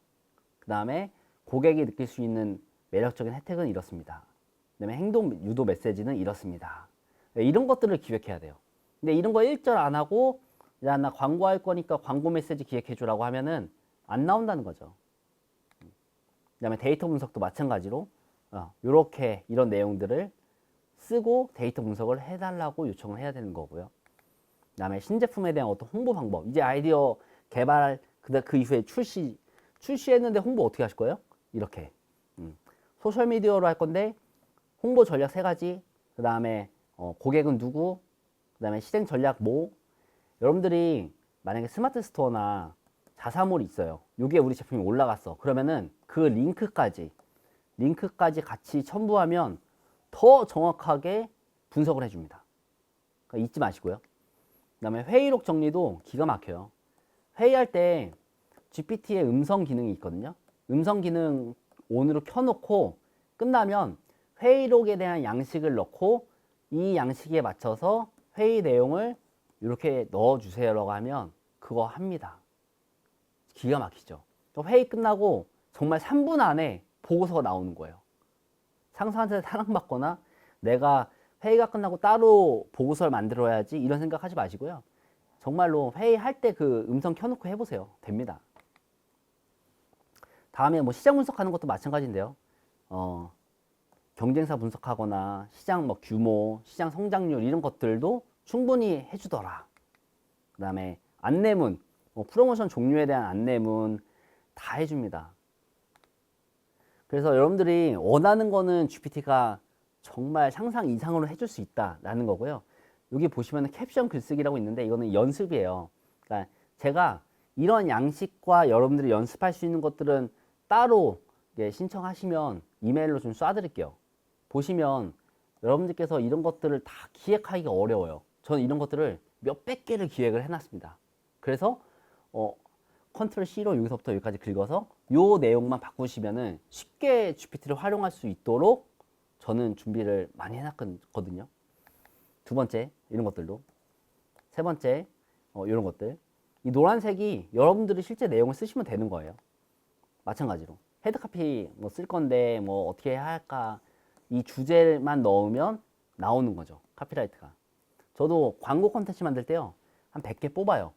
그 다음에 고객이 느낄 수 있는 매력적인 혜택은 이렇습니다. 그다음에 행동 유도 메시지는 이렇습니다. 이런 것들을 기획해야 돼요. 근데 이런 거 1절 안 하고 야, 나 광고할 거니까 광고 메시지 기획해 주라고 하면은 안 나온다는 거죠. 그다음에 데이터 분석도 마찬가지로 이렇게 이런 내용들을 쓰고 데이터 분석을 해달라고 요청을 해야 되는 거고요. 그다음에 신제품에 대한 어떤 홍보 방법. 이제 아이디어 개발 그 이후에 출시했는데 홍보 어떻게 하실 거예요? 이렇게 소셜 미디어로 할 건데 홍보 전략 3가지. 그다음에 고객은 누구? 그다음에 실행 전략 뭐? 여러분들이 만약에 스마트 스토어나 자사몰이 있어요. 요게 우리 제품이 올라갔어. 그러면은 그 링크까지 같이 첨부하면 더 정확하게 분석을 해줍니다. 그러니까 잊지 마시고요. 그 다음에 회의록 정리도 기가 막혀요. 회의할 때 GPT의 음성 기능이 있거든요. 음성 기능 온으로 켜놓고 끝나면 회의록에 대한 양식을 넣고 이 양식에 맞춰서 회의 내용을 이렇게 넣어주세요라고 하면 그거 합니다. 기가 막히죠. 회의 끝나고 정말 3분 안에 보고서가 나오는 거예요. 상사한테 사랑받거나 내가 회의가 끝나고 따로 보고서를 만들어야지 이런 생각하지 마시고요. 정말로 회의할 때 그 음성 켜놓고 해보세요. 됩니다. 다음에 뭐 시장 분석하는 것도 마찬가지인데요. 경쟁사 분석하거나 시장 뭐 규모, 시장 성장률 이런 것들도 충분히 해주더라. 그 다음에 안내문, 프로모션 종류에 대한 안내문 다 해줍니다. 그래서 여러분들이 원하는 거는 GPT가 정말 상상 이상으로 해줄 수 있다라는 거고요. 여기 보시면 캡션 글쓰기라고 있는데 이거는 연습이에요. 그러니까 제가 이런 양식과 여러분들이 연습할 수 있는 것들은 따로 신청하시면 이메일로 좀 쏴드릴게요. 보시면 여러분들께서 이런 것들을 다 기획하기가 어려워요. 저는 이런 것들을 몇백 개를 기획을 해놨습니다. 그래서 컨트롤 C로 여기서부터 여기까지 긁어서 요 내용만 바꾸시면은 쉽게 GPT를 활용할 수 있도록 저는 준비를 많이 해놨거든요. 2번째 이런 것들도, 3번째 이런 것들. 이 노란색이 여러분들이 실제 내용을 쓰시면 되는 거예요. 마찬가지로 헤드카피 뭐 쓸 건데 뭐 어떻게 해야 할까, 이 주제만 넣으면 나오는 거죠. 카피라이트가. 저도 광고 콘텐츠 만들 때요 한 100개 뽑아요.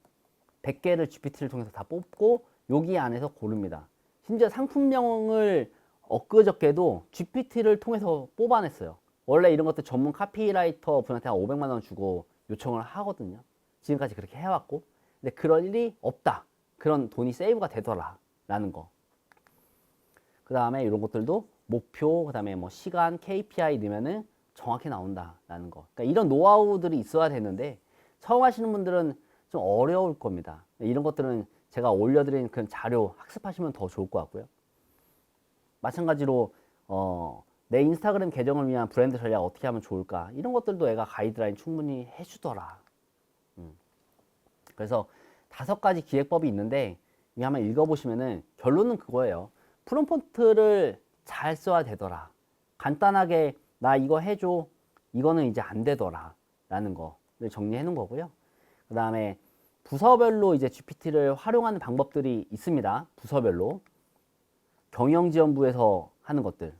100개를 GPT를 통해서 다 뽑고 여기 안에서 고릅니다. 심지어 상품명을 엊그저께도 GPT를 통해서 뽑아냈어요. 원래 이런 것들 전문 카피라이터 분한테 한 500만 원 주고 요청을 하거든요. 지금까지 그렇게 해왔고, 근데 그럴 일이 없다. 그런 돈이 세이브가 되더라 라는 거. 그 다음에 이런 것들도 목표, 그 다음에 뭐 시간, KPI 넣으면은 정확히 나온다라는 거. 그러니까 이런 노하우들이 있어야 되는데 처음 하시는 분들은 좀 어려울 겁니다. 이런 것들은 제가 올려드린 그런 자료 학습하시면 더 좋을 것 같고요. 마찬가지로 내 인스타그램 계정을 위한 브랜드 전략 어떻게 하면 좋을까, 이런 것들도 애가 가이드라인 충분히 해주더라. 그래서 5가지 기획법이 있는데 이 한번 읽어보시면은 결론은 그거예요. 프롬프트를 잘 써야 되더라. 간단하게 나 이거 해줘, 이거는 이제 안 되더라 라는 거를 정리해 놓은 거고요. 그 다음에 부서별로 이제 GPT를 활용하는 방법들이 있습니다. 부서별로 경영지원부에서 하는 것들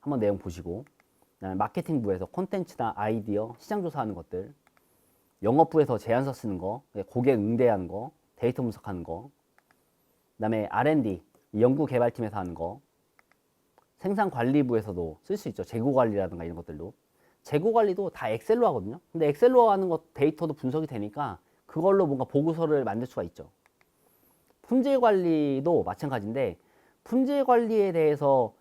한번 내용 보시고, 그다음에 마케팅부에서 콘텐츠나 아이디어, 시장조사하는 것들, 영업부에서 제안서 쓰는 거, 고객 응대하는 거, 데이터 분석하는 거, 그다음에 R&D 연구개발팀에서 하는 거, 생산관리부에서도 쓸 수 있죠. 재고관리라든가 이런 것들도. 재고관리도 다 엑셀로 하거든요. 근데 엑셀로 하는 것 데이터도 분석이 되니까 그걸로 뭔가 보고서를 만들 수가 있죠. 품질관리도 마찬가지인데 품질관리에 대해서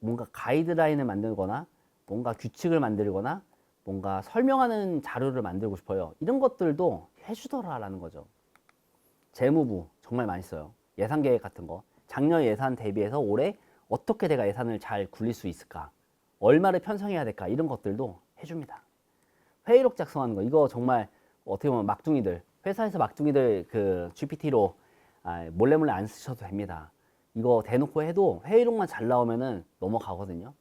뭔가 가이드라인을 만들거나 뭔가 규칙을 만들거나 뭔가 설명하는 자료를 만들고 싶어요. 이런 것들도 해주더라라는 거죠. 재무부 정말 많이 써요. 예산계획 같은 거. 작년 예산 대비해서 올해 어떻게 내가 예산을 잘 굴릴 수 있을까, 얼마를 편성해야 될까, 이런 것들도 해줍니다. 회의록 작성하는 거, 이거 정말 어떻게 보면 막둥이들, 회사에서 막둥이들 그 GPT로 몰래 안 쓰셔도 됩니다. 이거 대놓고 해도 회의록만 잘 나오면은 넘어가거든요.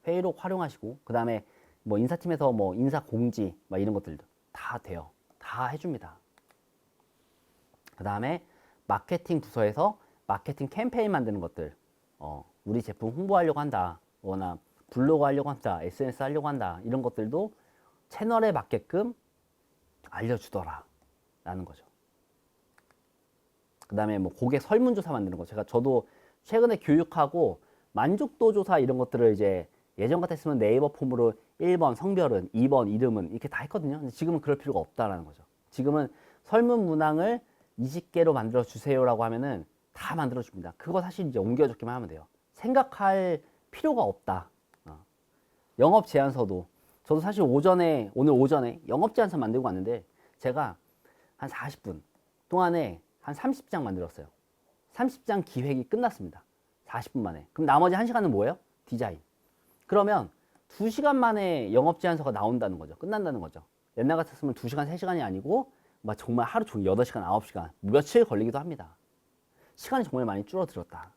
회의록 활용하시고, 그 다음에 뭐 인사팀에서 뭐 인사 공지 막 이런 것들도 다 돼요. 다 해줍니다. 그 다음에 마케팅 부서에서 마케팅 캠페인 만드는 것들, 우리 제품 홍보하려고 한다. 거나 블로그 하려고 한다. SNS 하려고 한다. 이런 것들도 채널에 맞게끔 알려주더라. 라는 거죠. 그 다음에 뭐 고객 설문조사 만드는 거. 저도 최근에 교육하고 만족도 조사 이런 것들을 이제 예전 같았으면 네이버 폼으로 1번 성별은, 2번 이름은 이렇게 다 했거든요. 근데 지금은 그럴 필요가 없다라는 거죠. 지금은 설문 문항을 20개로 만들어 주세요라고 하면은 다 만들어 줍니다. 그거 사실 이제 옮겨줬기만 하면 돼요. 생각할 필요가 없다. 영업 제안서도 저도 사실 오늘 오전에 영업 제안서 만들고 왔는데 제가 한 40분 동안에 한 30장 만들었어요. 30장 기획이 끝났습니다. 40분 만에. 그럼 나머지 1시간은 뭐예요? 디자인. 그러면 2시간 만에 영업 제안서가 나온다는 거죠. 끝난다는 거죠. 옛날 같았으면 2시간, 3시간이 아니고 막 정말 하루 종일 8시간, 9시간, 며칠 걸리기도 합니다. 시간이 정말 많이 줄어들었다.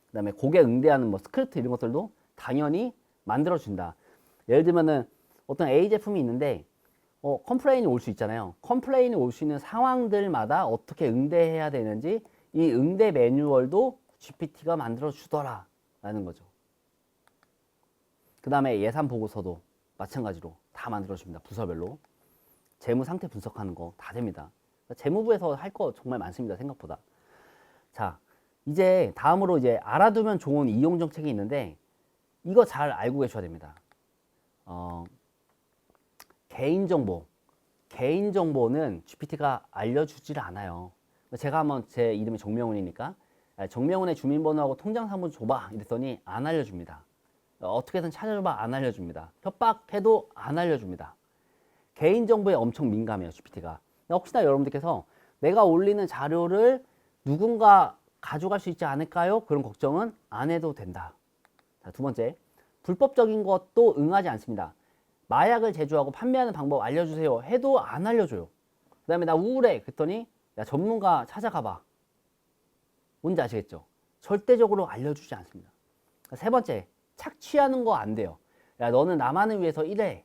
그 다음에 고객 응대하는 뭐 스크립트 이런 것들도 당연히 만들어준다. 예를 들면은 어떤 A 제품이 있는데 컴플레인이 올 수 있잖아요. 컴플레인이 올 수 있는 상황들마다 어떻게 응대해야 되는지 이 응대 매뉴얼도 GPT가 만들어주더라 라는 거죠. 그 다음에 예산 보고서도 마찬가지로 다 만들어줍니다. 부서별로. 재무 상태 분석하는 거 다 됩니다. 재무부에서 할 거 정말 많습니다. 생각보다. 자, 이제 다음으로 이제 알아두면 좋은 이용 정책이 있는데 이거 잘 알고 계셔야 됩니다. 개인정보. 개인정보는 GPT가 알려주질 않아요. 제가 한번 제 이름이 정명훈이니까 정명훈의 주민번호하고 통장번호 줘봐 이랬더니 안 알려줍니다. 어떻게든 찾아줘봐 안 알려줍니다. 협박해도 안 알려줍니다. 개인정보에 엄청 민감해요. GPT가. 혹시나 여러분들께서 내가 올리는 자료를 누군가 가져갈 수 있지 않을까요? 그런 걱정은 안 해도 된다. 자, 두 번째, 불법적인 것도 응하지 않습니다. 마약을 제조하고 판매하는 방법 알려주세요 해도 안 알려줘요. 그 다음에 나 우울해 그랬더니 야 전문가 찾아가봐. 뭔지 아시겠죠? 절대적으로 알려주지 않습니다. 세 번째, 착취하는 거 안 돼요. 야 너는 나만을 위해서 이래.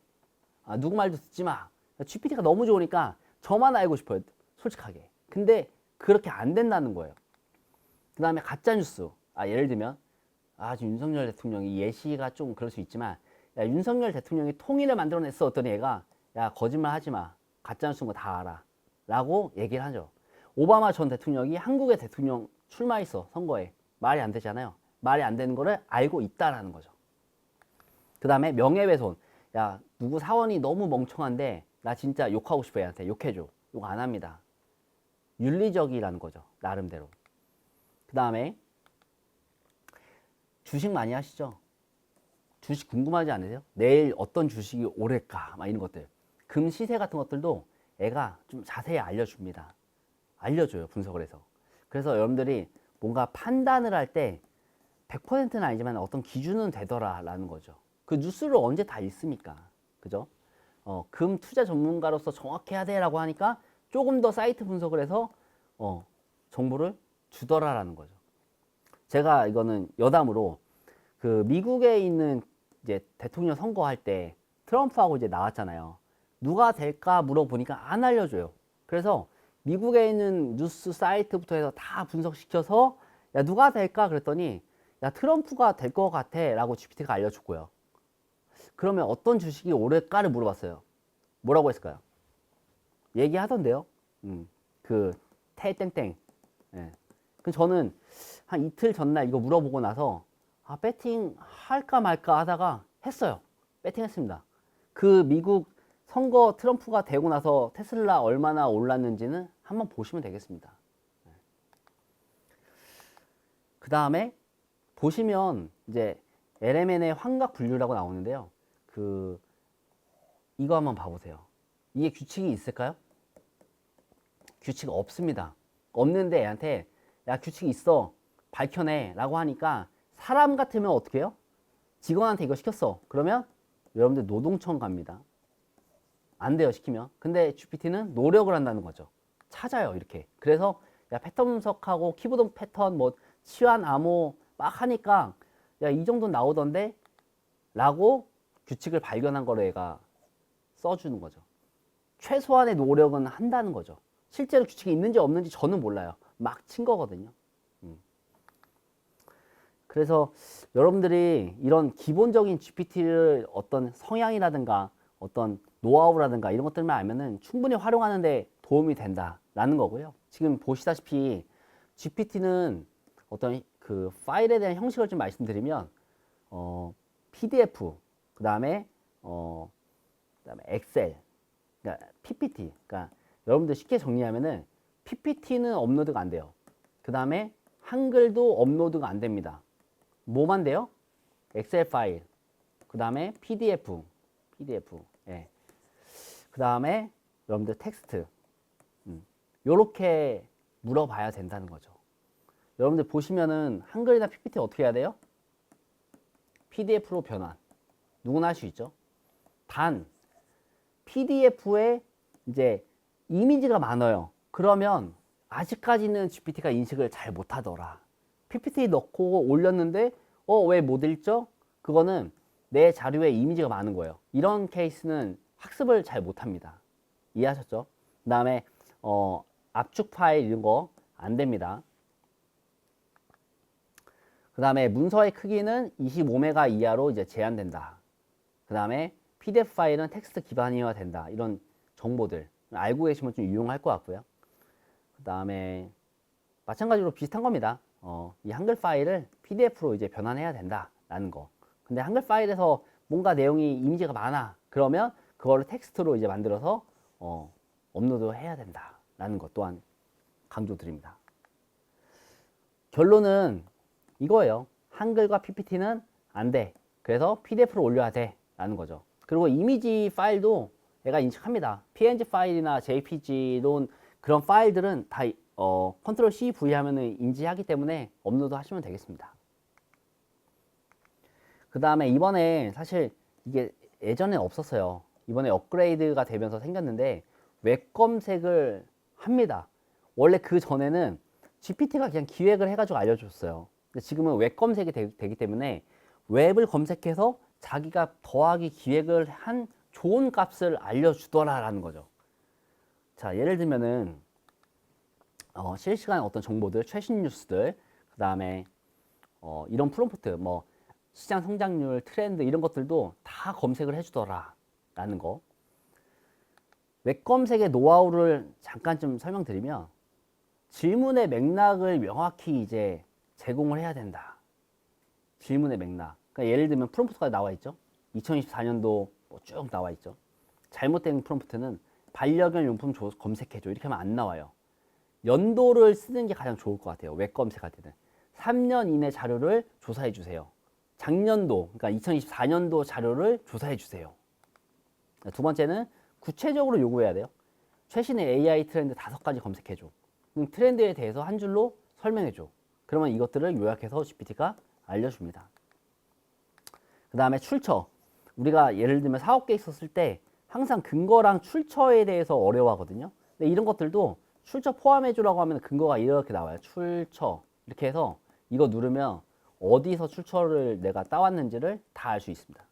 누구 말도 듣지 마. GPT가 너무 좋으니까 저만 알고 싶어요. 솔직하게. 근데 그렇게 안 된다는 거예요. 그 다음에 가짜뉴스. 예를 들면 지금 윤석열 대통령이 예시가 좀 그럴 수 있지만 야 윤석열 대통령이 통일을 만들어냈어. 어떤 애가 야 거짓말 하지 마. 가짜뉴스인 거 다 알아. 라고 얘기를 하죠. 오바마 전 대통령이 한국의 대통령 출마했어. 선거에. 말이 안 되잖아요. 말이 안 되는 거를 알고 있다라는 거죠. 그 다음에 명예훼손. 야 누구 사원이 너무 멍청한데 나 진짜 욕하고 싶어 얘한테 욕해줘. 욕 안 합니다. 윤리적이라는 거죠. 나름대로. 그 다음에 주식 많이 하시죠? 주식 궁금하지 않으세요? 내일 어떤 주식이 오를까? 막 이런 것들. 금 시세 같은 것들도 애가 좀 자세히 알려줍니다. 알려줘요. 분석을 해서. 그래서 여러분들이 뭔가 판단을 할 때 100%는 아니지만 어떤 기준은 되더라라는 거죠. 그 뉴스를 언제 다 읽습니까? 그죠? 금 투자 전문가로서 정확해야 돼라고 하니까 조금 더 사이트 분석을 해서 정보를 주더라라는 거죠. 제가 이거는 여담으로 그 미국에 있는 이제 대통령 선거할 때 트럼프하고 이제 나왔잖아요. 누가 될까 물어보니까 안 알려줘요. 그래서 미국에 있는 뉴스 사이트부터 해서 다 분석시켜서 야 누가 될까 그랬더니 야 트럼프가 될 것 같아 라고 GPT가 알려줬고요. 그러면 어떤 주식이 오를까를 물어봤어요. 뭐라고 했을까요? 얘기하던데요. 그 태땡땡. 예. 그 저는 한 이틀 전날 이거 물어보고 나서 배팅 할까 말까 하다가 했어요. 배팅했습니다. 그 미국 선거 트럼프가 되고 나서 테슬라 얼마나 올랐는지는 한번 보시면 되겠습니다. 그 다음에 보시면 이제 LMN의 환각 분류라고 나오는데요. 이거 한번 봐보세요. 이게 규칙이 있을까요? 규칙 없습니다. 없는데 얘한테 야 규칙이 있어 밝혀내 라고 하니까 사람 같으면 어떻게 해요? 직원한테 이거 시켰어. 그러면 여러분들 노동청 갑니다. 안 돼요 시키면. 근데 GPT는 노력을 한다는 거죠. 찾아요 이렇게. 그래서 야 패턴 분석하고 키보드 패턴 뭐 치환 암호 막 하니까 야 이 정도 나오던데 라고 규칙을 발견한 거를 얘가 써주는 거죠. 최소한의 노력은 한다는 거죠. 실제로 규칙이 있는지 없는지 저는 몰라요. 막 친 거거든요. 그래서 여러분들이 이런 기본적인 GPT를 어떤 성향이라든가 어떤 노하우라든가 이런 것들만 알면은 충분히 활용하는데 도움이 된다라는 거고요. 지금 보시다시피 GPT는 어떤 그 파일에 대한 형식을 좀 말씀드리면 PDF, 그다음에 엑셀, 그러니까 PPT. 그러니까 여러분들 쉽게 정리하면은 PPT는 업로드가 안 돼요. 그다음에 한글도 업로드가 안 됩니다. 뭐만 돼요? 엑셀 파일, 그다음에 PDF. 예. 그다음에 여러분들 텍스트. 요렇게 물어봐야 된다는 거죠. 여러분들 보시면은 한글이나 PPT 어떻게 해야 돼요? PDF로 변환. 누구나 할 수 있죠. 단 PDF에 이제 이미지가 많아요. 그러면 아직까지는 GPT가 인식을 잘 못하더라. PPT 넣고 올렸는데 왜 못 읽죠? 그거는 내 자료에 이미지가 많은 거예요. 이런 케이스는 학습을 잘 못합니다. 이해하셨죠? 그 다음에 압축 파일 이런 거 안 됩니다. 그 다음에 문서의 크기는 25메가 이하로 이제 제한된다. 그 다음에 PDF 파일은 텍스트 기반이어야 된다. 이런 정보들 알고 계시면 좀 유용할 것 같고요. 그 다음에 마찬가지로 비슷한 겁니다. 이 한글 파일을 PDF로 이제 변환해야 된다라는 거. 근데 한글 파일에서 뭔가 내용이 이미지가 많아. 그러면 그거를 텍스트로 이제 만들어서 업로드 해야 된다라는 것 또한 강조드립니다. 결론은 이거예요. 한글과 PPT는 안 돼. 그래서 PDF로 올려야 돼. 라는 거죠. 그리고 이미지 파일도 얘가 인식합니다. PNG 파일이나 JPG 이런 그런 파일들은 다 컨트롤 C, V 하면은 인지하기 때문에 업로드 하시면 되겠습니다. 그 다음에 이번에 사실 이게 예전에 없었어요. 이번에 업그레이드가 되면서 생겼는데 웹 검색을 합니다. 원래 그 전에는 GPT가 그냥 기획을 해가지고 알려줬어요. 근데 지금은 웹 검색이 되기 때문에 웹을 검색해서 자기가 더하기 기획을 한 좋은 값을 알려주더라라는 거죠. 자, 예를 들면은 실시간 어떤 정보들, 최신 뉴스들, 그 다음에 이런 프롬프트, 뭐 시장 성장률, 트렌드 이런 것들도 다 검색을 해주더라라는 거. 웹 검색의 노하우를 잠깐 좀 설명드리면 질문의 맥락을 명확히 이제 제공을 해야 된다. 질문의 맥락. 그러니까 예를 들면 프롬프트가 나와 있죠. 2024년도 쭉 나와 있죠. 잘못된 프롬프트는 반려견 용품 검색해줘. 이렇게 하면 안 나와요. 연도를 쓰는 게 가장 좋을 것 같아요. 웹 검색할 때는. 3년 이내 자료를 조사해 주세요. 작년도, 그러니까 2024년도 자료를 조사해 주세요. 두 번째는 구체적으로 요구해야 돼요. 최신의 AI 트렌드 5가지 검색해줘. 트렌드에 대해서 한 줄로 설명해줘. 그러면 이것들을 요약해서 GPT가 알려줍니다. 그 다음에 출처. 우리가 예를 들면 사업 계획 썼을 때 항상 근거랑 출처에 대해서 어려워하거든요. 근데 이런 것들도 출처 포함해주라고 하면 근거가 이렇게 나와요. 출처. 이렇게 해서 이거 누르면 어디서 출처를 내가 따왔는지를 다 알 수 있습니다.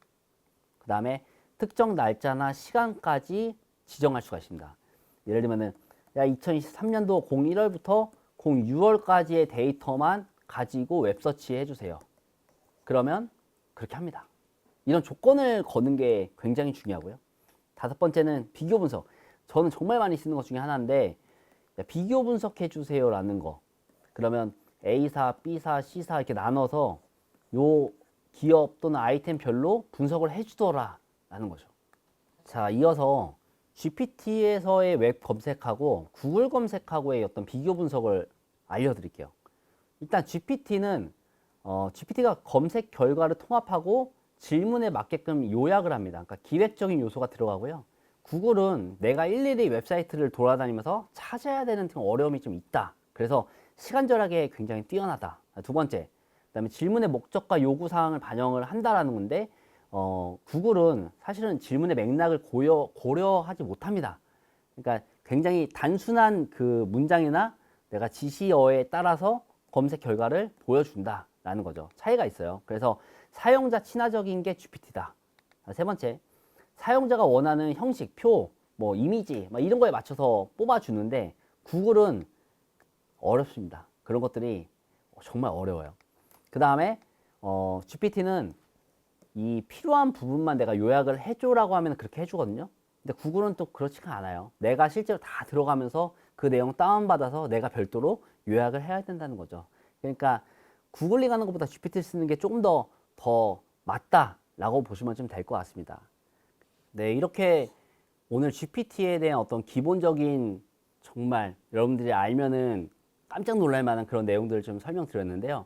그 다음에 특정 날짜나 시간까지 지정할 수가 있습니다. 예를 들면은 2023년도 01월부터 06월까지의 데이터만 가지고 웹서치 해주세요. 그러면 그렇게 합니다. 이런 조건을 거는 게 굉장히 중요하고요. 5번째는 비교 분석. 저는 정말 많이 쓰는 것 중에 하나인데 비교 분석해 주세요라는 거. 그러면 A사, B사, C사 이렇게 나눠서 요 기업 또는 아이템별로 분석을 해주더라라는 거죠. 자, 이어서 GPT에서의 웹 검색하고 구글 검색하고의 어떤 비교 분석을 알려드릴게요. 일단 GPT는 GPT가 검색 결과를 통합하고 질문에 맞게끔 요약을 합니다. 그러니까 기획적인 요소가 들어가고요. 구글은 내가 일일이 웹사이트를 돌아다니면서 찾아야 되는 어려움이 좀 있다. 그래서 시간 절약에 굉장히 뛰어나다. 두 번째, 그다음에 질문의 목적과 요구 사항을 반영을 한다라는 건데 구글은 사실은 질문의 맥락을 고려하지 못합니다. 그러니까 굉장히 단순한 그 문장이나 내가 지시어에 따라서 검색 결과를 보여준다라는 거죠. 차이가 있어요. 그래서 사용자 친화적인 게 GPT다. 세 번째, 사용자가 원하는 형식, 표, 뭐 이미지 막 이런 거에 맞춰서 뽑아주는데 구글은 어렵습니다. 그런 것들이 정말 어려워요. 그 다음에 GPT는 이 필요한 부분만 내가 요약을 해줘라고 하면 그렇게 해주거든요. 근데 구글은 또 그렇지가 않아요. 내가 실제로 다 들어가면서 그 내용 다운받아서 내가 별도로 요약을 해야 된다는 거죠. 그러니까 구글링 하는 것보다 GPT 쓰는 게 조금 더 맞다라고 보시면 좀 될 것 같습니다. 네, 이렇게 오늘 GPT에 대한 어떤 기본적인 정말 여러분들이 알면은 깜짝 놀랄 만한 그런 내용들을 좀 설명드렸는데요.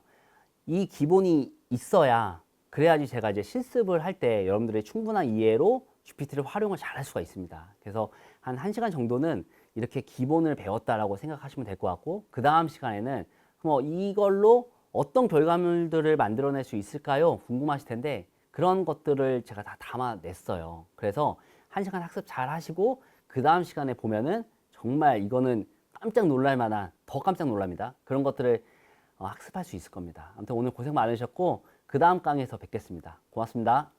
이 기본이 있어야 그래야지 제가 이제 실습을 할 때 여러분들의 충분한 이해로 GPT를 활용을 잘 할 수가 있습니다. 그래서 한 1시간 정도는 이렇게 기본을 배웠다라고 생각하시면 될 것 같고, 그 다음 시간에는 뭐 이걸로 어떤 결과물들을 만들어낼 수 있을까요? 궁금하실 텐데 그런 것들을 제가 다 담아냈어요. 그래서 1시간 학습 잘 하시고 그 다음 시간에 보면은 정말 이거는 깜짝 놀랄 만한, 더 깜짝 놀랍니다. 그런 것들을 학습할 수 있을 겁니다. 아무튼 오늘 고생 많으셨고 그 다음 강의에서 뵙겠습니다. 고맙습니다.